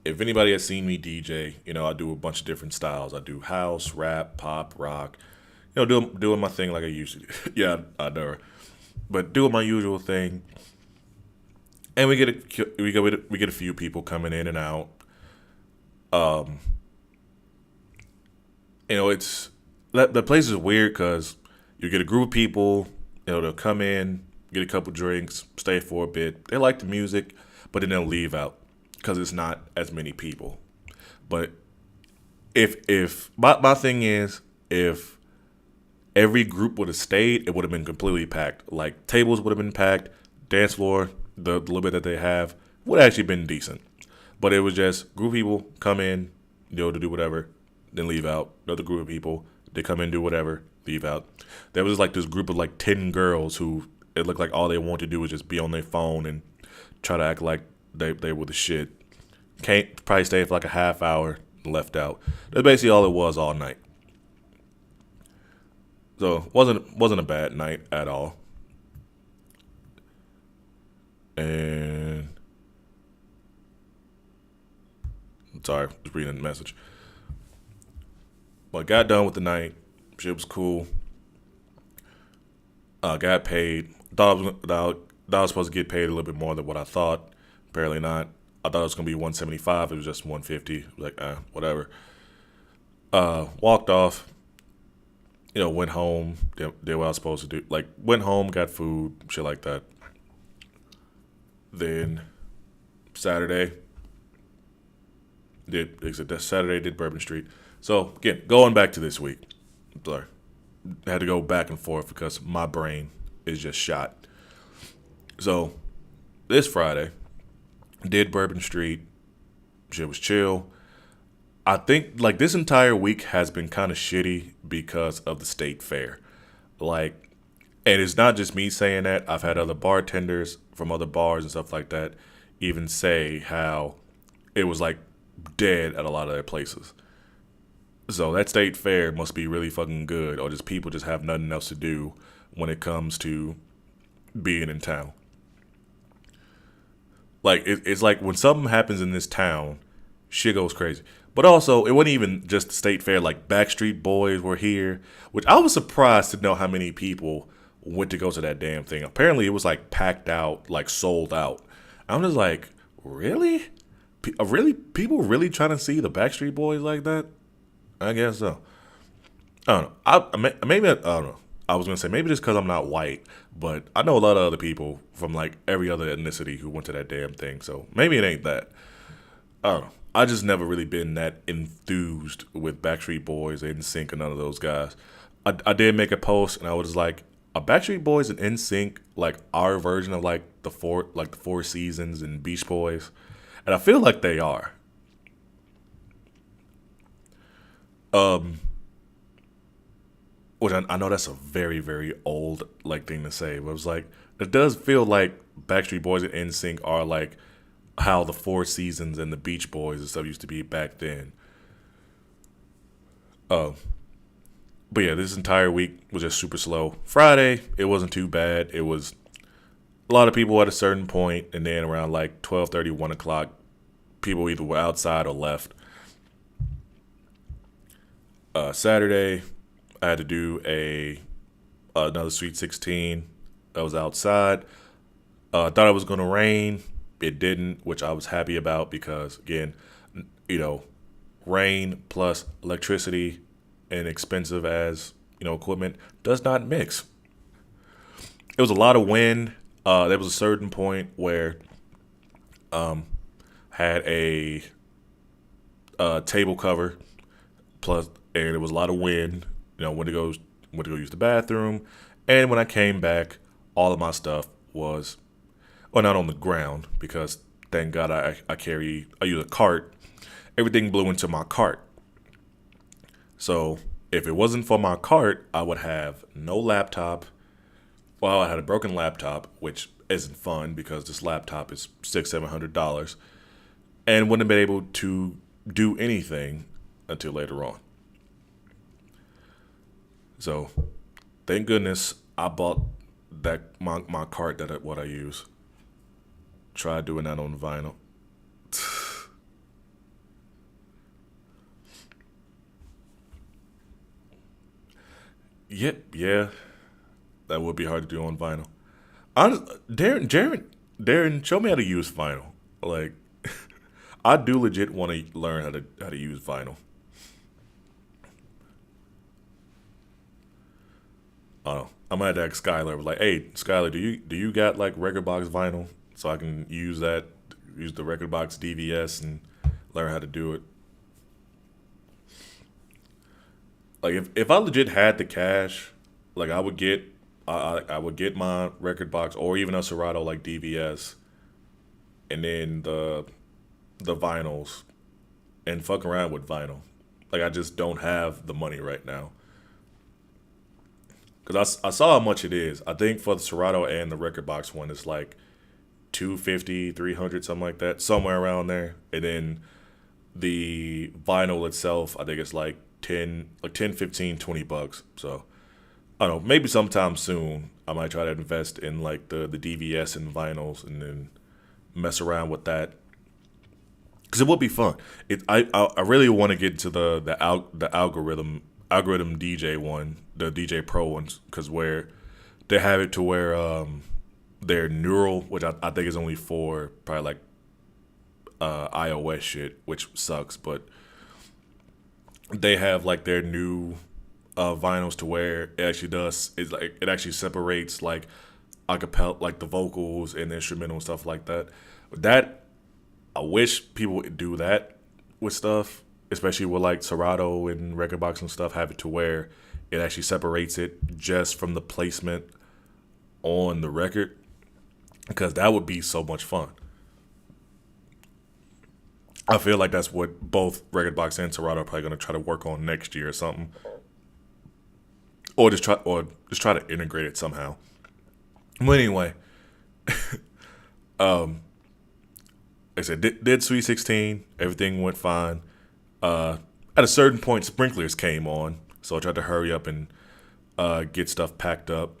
if anybody has seen me DJ, I do a bunch of different styles. I do house, rap, pop, rock. Doing my thing like I used to do. Yeah, I know. But doing my usual thing. And we get a few people coming in and out. It's the place is weird because you get a group of people. They'll come in, get a couple drinks, stay for a bit. They like the music, but then they'll leave out because it's not as many people. But if my thing is, if every group would have stayed, it would have been completely packed. Like tables would have been packed, dance floor, the little bit that they have would have actually been decent. But it was just group of people come in, to do whatever, then leave out. Another group of people, they come in, do whatever, leave out. There was like this group of like 10 girls who it looked like all they wanted to do was just be on their phone and try to act like they were the shit. Can't probably stay for like a half hour, left out. That's basically all it was all night. So wasn't a bad night at all. And sorry, just reading the message. But got done with the night. Shit was cool. Got paid. Thought I was supposed to get paid a little bit more than what I thought. Apparently not. I thought it was gonna be 175. It was just 150. Like whatever. Walked off. went home, did what I was supposed to do. Like, went home, got food, shit like that. Then Saturday, did Bourbon Street. So, again, going back to this week. Sorry. I had to go back and forth because my brain is just shot. So, this Friday, did Bourbon Street. Shit was chill. I think like this entire week has been kind of shitty because of the state fair. Like, and it's not just me saying that. I've had other bartenders from other bars and stuff like that even say how it was like dead at a lot of their places. So that state fair must be really fucking good, or just people just have nothing else to do when it comes to being in town. Like it's like when something happens in this town, shit goes crazy. But also, it wasn't even just the state fair. Like Backstreet Boys were here, which I was surprised to know how many people went to go to that damn thing. Apparently, it was like packed out, like sold out. I'm just like, really? Really? People really trying to see the Backstreet Boys like that? I guess so. I don't know. Maybe I don't know. I was gonna say maybe just because I'm not white, but I know a lot of other people from like every other ethnicity who went to that damn thing. So maybe it ain't that. I don't know. I just never really been that enthused with Backstreet Boys, NSYNC, and none of those guys. I did make a post and I was like, are Backstreet Boys and NSYNC like our version of like the Four Seasons and Beach Boys? And I feel like they are. Um, which I know that's a very, very old like thing to say, but it was like it does feel like Backstreet Boys and NSYNC are like how the Four Seasons and the Beach Boys and stuff used to be back then. Uh, but yeah, this entire week was just super slow. Friday, it wasn't too bad. It was a lot of people at a certain point, and then around like 12:30, 1 o'clock, people either were outside or left. Saturday, I had to do another Sweet 16. I was outside. Thought it was gonna rain. It didn't, which I was happy about because again, you know, rain plus electricity and expensive as equipment does not mix. It was a lot of wind. There was a certain point where had a table cover plus, and there was a lot of wind. Went to go use the bathroom, and when I came back, all of my stuff was well, not on the ground because thank God I use a cart. Everything blew into my cart. So if it wasn't for my cart, I would have no laptop. Well, I had a broken laptop, which isn't fun because this laptop is $600-700, and wouldn't have been able to do anything until later on. So thank goodness I bought that my cart what I use. Try doing that on vinyl. Yep, yeah, that would be hard to do on vinyl. Darren, show me how to use vinyl. Like, I do legit want to learn how to use vinyl. I don't know. I might ask Skylar, like, hey, Skylar, do you got like record box vinyl so I can use the record box DVS and learn how to do it. Like if I legit had the cash, like I would get my record box or even a Serato like DVS, and then the vinyls and fuck around with vinyl. Like I just don't have the money right now. Cause I saw how much it is. I think for the Serato and the record box one, it's like 250, 300, something like that, somewhere around there. And then the vinyl itself, I think it's like 10, 15, $20. So I don't know. Maybe sometime soon I might try to invest in like the DVS and vinyls and then mess around with that because it would be fun. I really want to get into the algorithm DJ one, the DJ Pro ones, because where they have it to where they're neural, which I think is only for probably like iOS shit, which sucks, but they have like their new vinyls to where it actually does. It's like it actually separates like acapella, like the vocals and the instrumental and stuff like that. That I wish people would do that with stuff, especially with like Serato and record box and stuff. Have it to where it actually separates it just from the placement on the record, because that would be so much fun. I feel like that's what both record box and Serato are probably gonna try to work on next year or something, or just try to integrate it somehow. But anyway, um, like I said, did Sweet 16. Everything went fine. Uh, at a certain point, sprinklers came on, so I tried to hurry up and get stuff packed up.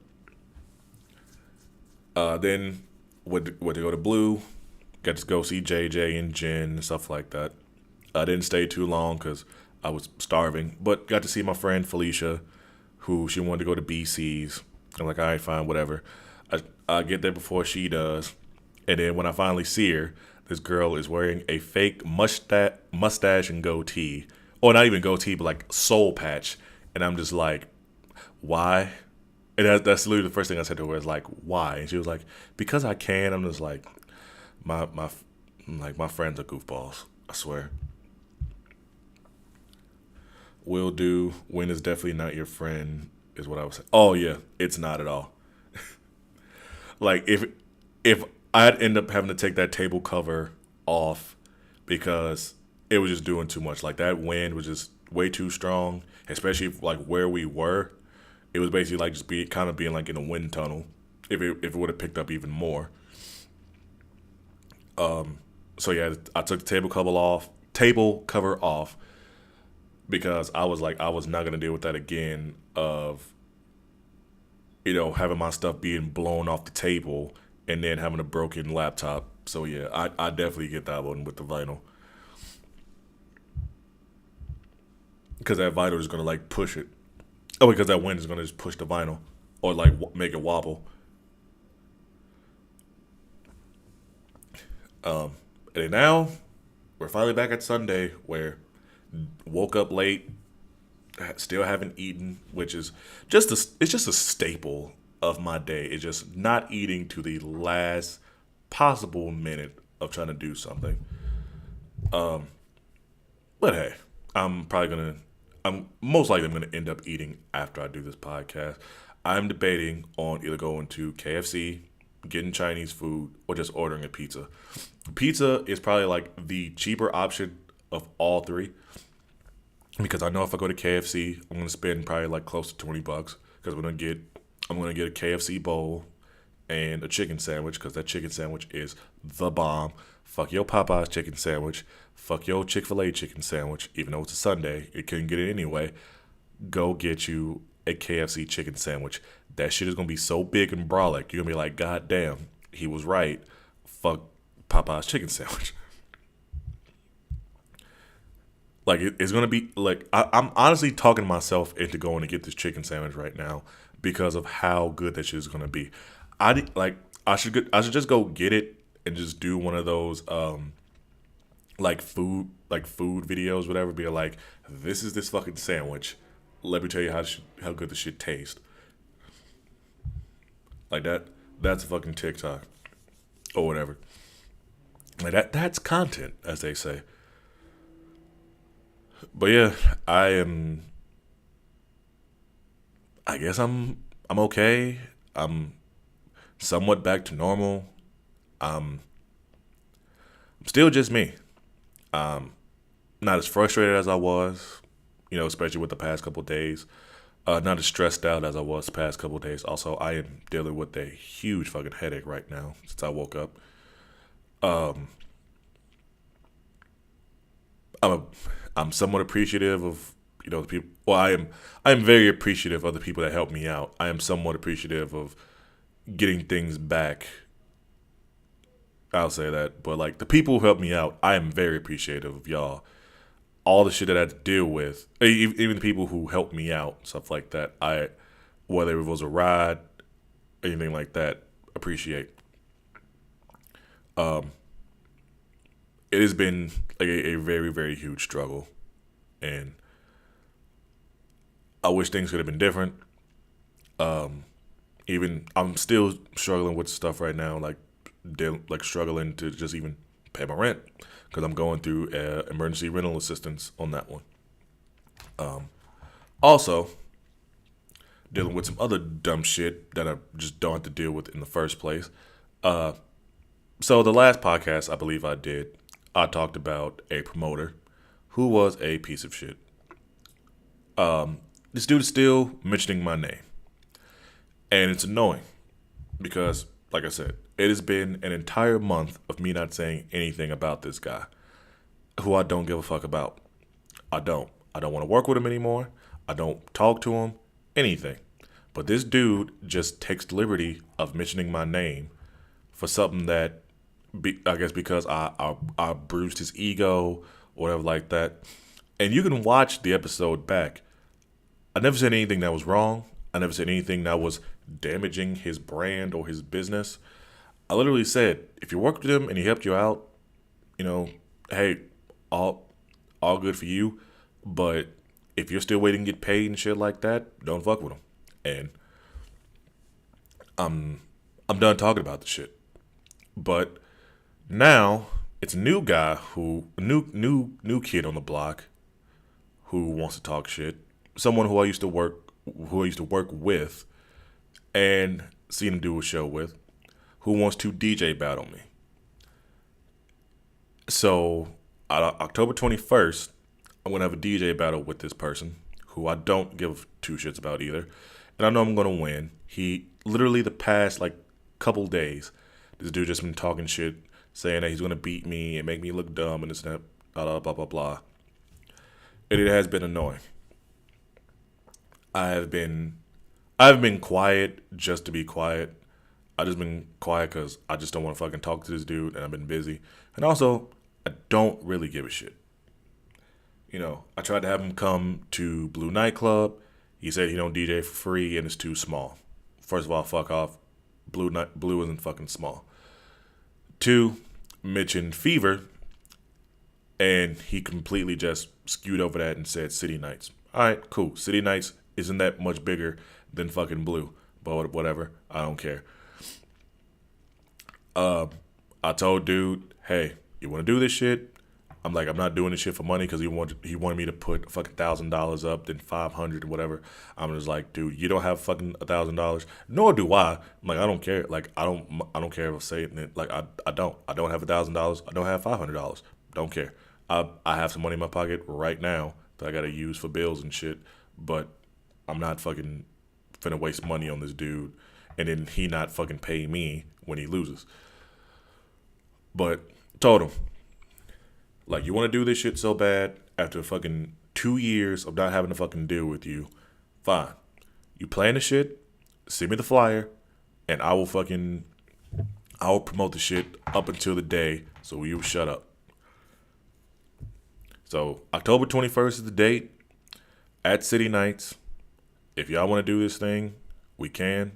Then went to go to Blue, got to go see JJ and Jen and stuff like that. I didn't stay too long because I was starving, but got to see my friend Felicia, who she wanted to go to BC's. I'm like, all right, fine, whatever. I get there before she does, and then when I finally see her, this girl is wearing a fake mustache and goatee, or not even goatee, but like soul patch, and I'm just like, why? And that's literally the first thing I said to her was like, why? And she was like, because I can. I'm just like, my like my friends are goofballs. I swear. Will do. When is definitely not your friend is what I was saying. Oh yeah, it's not at all. Like if I'd end up having to take that table cover off because it was just doing too much. Like that wind was just way too strong, especially like where we were. It was basically like just be kind of being like in a wind tunnel. If it would have picked up even more. So yeah, I took the table cover off because I was like I was not gonna deal with that again of having my stuff being blown off the table and then having a broken laptop. So yeah, I definitely get that one with the vinyl because that vinyl is gonna like push it. Oh, because that wind is gonna just push the vinyl or like make it wobble. And then now we're finally back at Sunday where woke up late, still haven't eaten, which is it's just a staple of my day. It's just not eating to the last possible minute of trying to do something. But hey, I'm most likely gonna end up eating after I do this podcast. I'm debating on either going to KFC, getting Chinese food, or just ordering a pizza. Pizza is probably like the cheaper option of all three because I know if I go to KFC, I'm gonna spend probably like close to $20 because I'm gonna get a KFC bowl and a chicken sandwich because that chicken sandwich is the bomb. Fuck your Popeyes chicken sandwich. Fuck your Chick-fil-A chicken sandwich. Even though it's a Sunday, you couldn't get it anyway. Go get you a KFC chicken sandwich. That shit is gonna be so big and brolic. You're gonna be like, God damn, he was right. Fuck Popeye's chicken sandwich. Like it's gonna be like I'm honestly talking myself into going to get this chicken sandwich right now because of how good that shit is gonna be. I should just go get it and just do one of those like food videos, whatever. Be like, this is this fucking sandwich. Let me tell you how good the shit tastes. Like that. That's a fucking TikTok or whatever. Like that's content, as they say. But yeah, I am. I guess I'm okay. I'm somewhat back to normal. I'm still just me. Not as frustrated as I was, especially with the past couple of days. Not as stressed out as I was the past couple of days. Also, I am dealing with a huge fucking headache right now since I woke up. Um, I'm a, I'm somewhat appreciative of the people. Well, I am very appreciative of the people that helped me out. I am somewhat appreciative of getting things back. I'll say that, but like the people who helped me out, I am very appreciative of y'all. All the shit that I had to deal with, even the people who helped me out, stuff like that. Whether it was a ride, anything like that, appreciate. Um, it has been like a very very huge struggle, and I wish things could have been different. Even I'm still struggling with stuff right now, like struggling to just even pay my rent because I'm going through emergency rental assistance on that one. Also, dealing with some other dumb shit that I just don't have to deal with in the first place. So the last podcast I believe I did, I talked about a promoter who was a piece of shit. This dude is still mentioning my name, and it's annoying because, like I said, it has been an entire month of me not saying anything about this guy, who I don't give a fuck about. I don't. I don't want to work with him anymore. I don't talk to him, anything. But this dude just takes the liberty of mentioning my name for something that, I guess because I bruised his ego or whatever like that. And you can watch the episode back. I never said anything that was wrong. I never said anything that was damaging his brand or his business. I literally said, if you worked with him and he helped you out, hey, all good for you. But if you're still waiting to get paid and shit like that, don't fuck with him. And I'm done talking about the shit. But now it's a new guy new kid on the block who wants to talk shit. Someone who I used to work with and seen him do a show with, who wants to DJ battle me. So October 21st, I'm gonna have a DJ battle with this person who I don't give two shits about either, and I know I'm gonna win. He literally the past couple days, this dude just been talking shit, saying that he's gonna beat me and make me look dumb and this and that, blah blah blah blah. And it has been annoying. I've been quiet just to be quiet. I just been quiet because I just don't want to fucking talk to this dude, and I've been busy. And also, I don't really give a shit. I tried to have him come to Blue Nightclub. He said he don't DJ for free and it's too small. First of all, fuck off. Blue isn't fucking small. 2, mentioned Fever, and he completely just skewed over that and said City Nights. All right, cool. City Nights isn't that much bigger than fucking Blue, but whatever. I don't care. I told dude, hey, you want to do this shit? I'm not doing this shit for money because he wanted me to put fucking $1,000 up, then 500 or whatever. I'm just like, dude, you don't have fucking $1,000, nor do I. I'm like, I don't care. I don't care if I say it. I don't have $1,000. I don't have $500. Don't care. I have some money in my pocket right now that I gotta use for bills and shit, but I'm not fucking finna waste money on this dude, and then he not fucking pay me when he loses. But told him, you want to do this shit so bad after fucking 2 years of not having to fucking deal with you, fine. You plan the shit, send me the flyer, and I will promote the shit up until the day, so you shut up. So October 21st is the date at City Nights. If y'all want to do this thing, we can.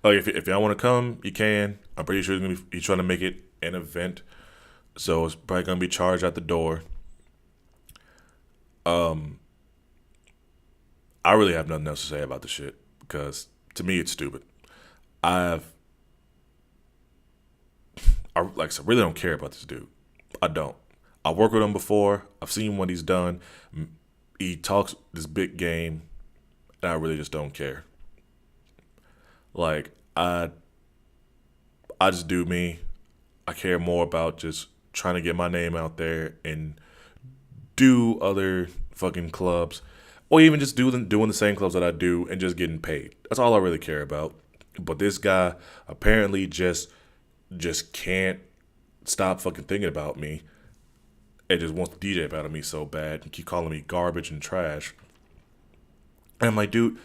If y'all want to come, you can. I'm pretty sure he's trying to make it an event, so it's probably gonna be charged at the door. I really have nothing else to say about the shit because to me it's stupid. I really don't care about this dude. I don't. I worked with him before. I've seen what he's done. He talks this big game, and I really just don't care. I just do me. I care more about just trying to get my name out there and do other fucking clubs, or even just doing the same clubs that I do and just getting paid. That's all I really care about. But this guy apparently just can't stop fucking thinking about me and just wants to DJ battle me so bad and keep calling me garbage and trash. And I'm like, dude,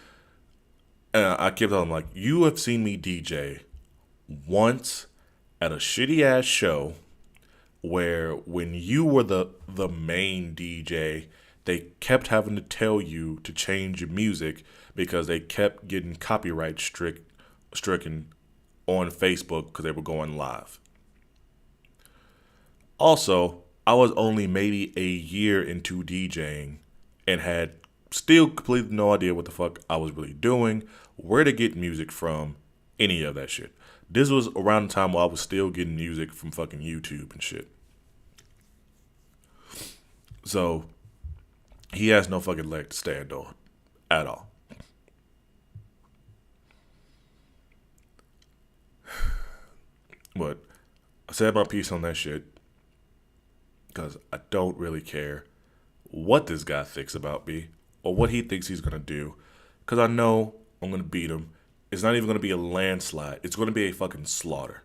I kept telling him, you have seen me DJ once at a shitty ass show where when you were the main DJ, they kept having to tell you to change your music because they kept getting copyright stricken on Facebook because they were going live. Also, I was only maybe a year into DJing and had still completely no idea what the fuck I was really doing, where to get music from, any of that shit. This was around the time while I was still getting music from fucking YouTube and shit. So he has no fucking leg to stand on at all. But I said my piece on that shit because I don't really care what this guy thinks about me or what he thinks he's going to do, because I know I'm going to beat him. It's not even going to be a landslide. It's going to be a fucking slaughter.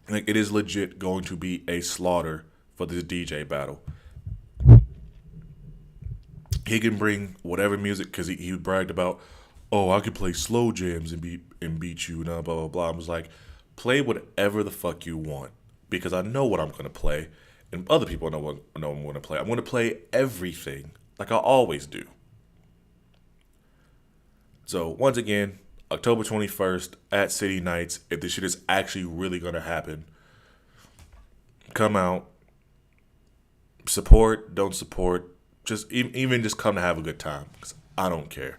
Like, it is legit going to be a slaughter for this DJ battle. He can bring whatever music, because he bragged about, oh, I could play slow jams and beat you, and blah, blah, blah. I was like, play whatever the fuck you want, because I know what I'm going to play, and other people know I'm going to play. I'm going to play everything like I always do. So, once again, October 21st at City Nights, if this shit is actually really going to happen, come out, support, don't support, just even just come to have a good time, because I don't care.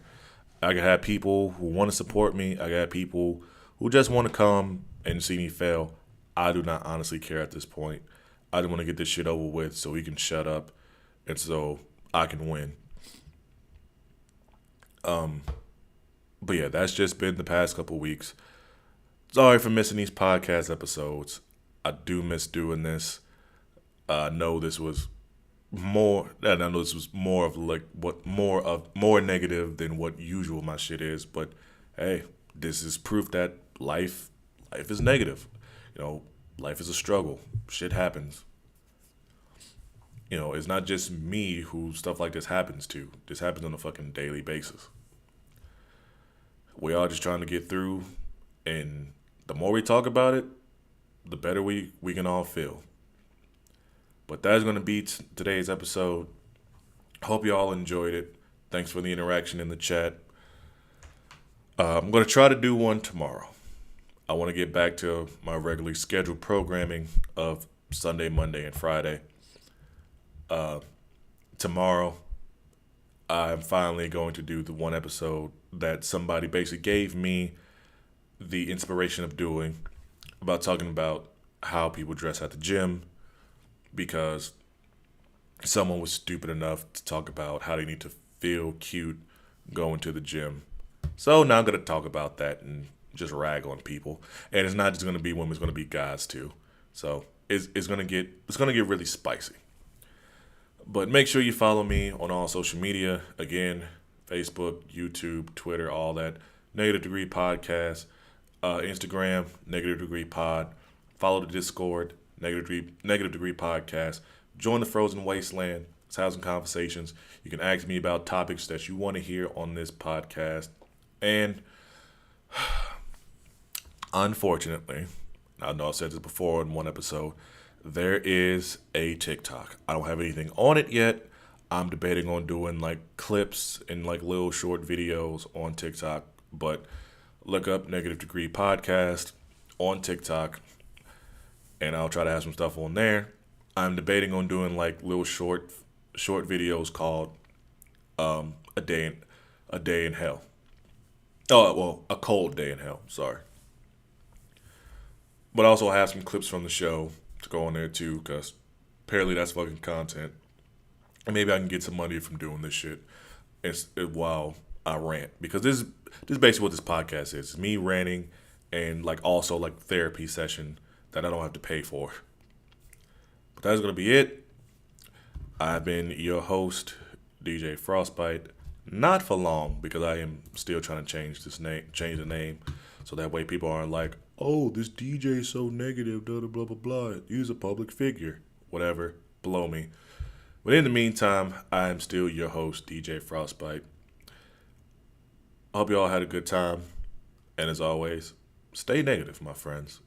I can have people who want to support me. I got people who just want to come and see me fail. I do not honestly care at this point. I just want to get this shit over with so he can shut up and so I can win. But yeah, that's just been the past couple weeks. Sorry for missing these podcast episodes. I do miss doing this. I know this was more of like more negative than what usual my shit is, but hey, this is proof that life is negative. You know, life is a struggle. Shit happens. You know, it's not just me who stuff like this happens to. This happens on a fucking daily basis. We all just trying to get through, and the more we talk about it, the better we can all feel. But that's going to be today's episode. Hope you all enjoyed it. Thanks for the interaction in the chat. I'm going to try to do one tomorrow. I want to get back to my regularly scheduled programming of Sunday, Monday, and Friday. Tomorrow, I'm finally going to do the one episode that somebody basically gave me the inspiration of doing, about talking about how people dress at the gym, because someone was stupid enough to talk about how they need to feel cute going to the gym. So now I'm going to talk about that and just rag on people. And it's not just going to be women, it's going to be guys too. So it's going to get really spicy. But make sure you follow me on all social media. Again, Facebook, YouTube, Twitter, all that. Negative Degree Podcast. Instagram, Negative Degree Pod. Follow the Discord, Negative Degree Podcast. Join the Frozen Wasteland. Let's have some conversations. You can ask me about topics that you want to hear on this podcast. And unfortunately, I know I've said this before in one episode, there is a TikTok. I don't have anything on it yet. I'm debating on doing like clips and like little short videos on TikTok. But look up Negative Degree Podcast on TikTok, and I'll try to have some stuff on there. I'm debating on doing like little short videos called a day in hell. Oh, well, a cold day in hell. Sorry. But I also have some clips from the show to go on there too, because apparently that's fucking content. And maybe I can get some money from doing this shit while I rant, because this is basically what this podcast is. It's me ranting and like also like therapy session that I don't have to pay for. But that's going to be it. I've been your host, DJ Frostbite. Not for long, because I am still trying to change the name, so that way people aren't like, oh, this DJ is so negative, blah, blah, blah, blah. He's a public figure. Whatever. Blow me. But in the meantime, I am still your host, DJ Frostbite. I hope you all had a good time. And as always, stay negative, my friends.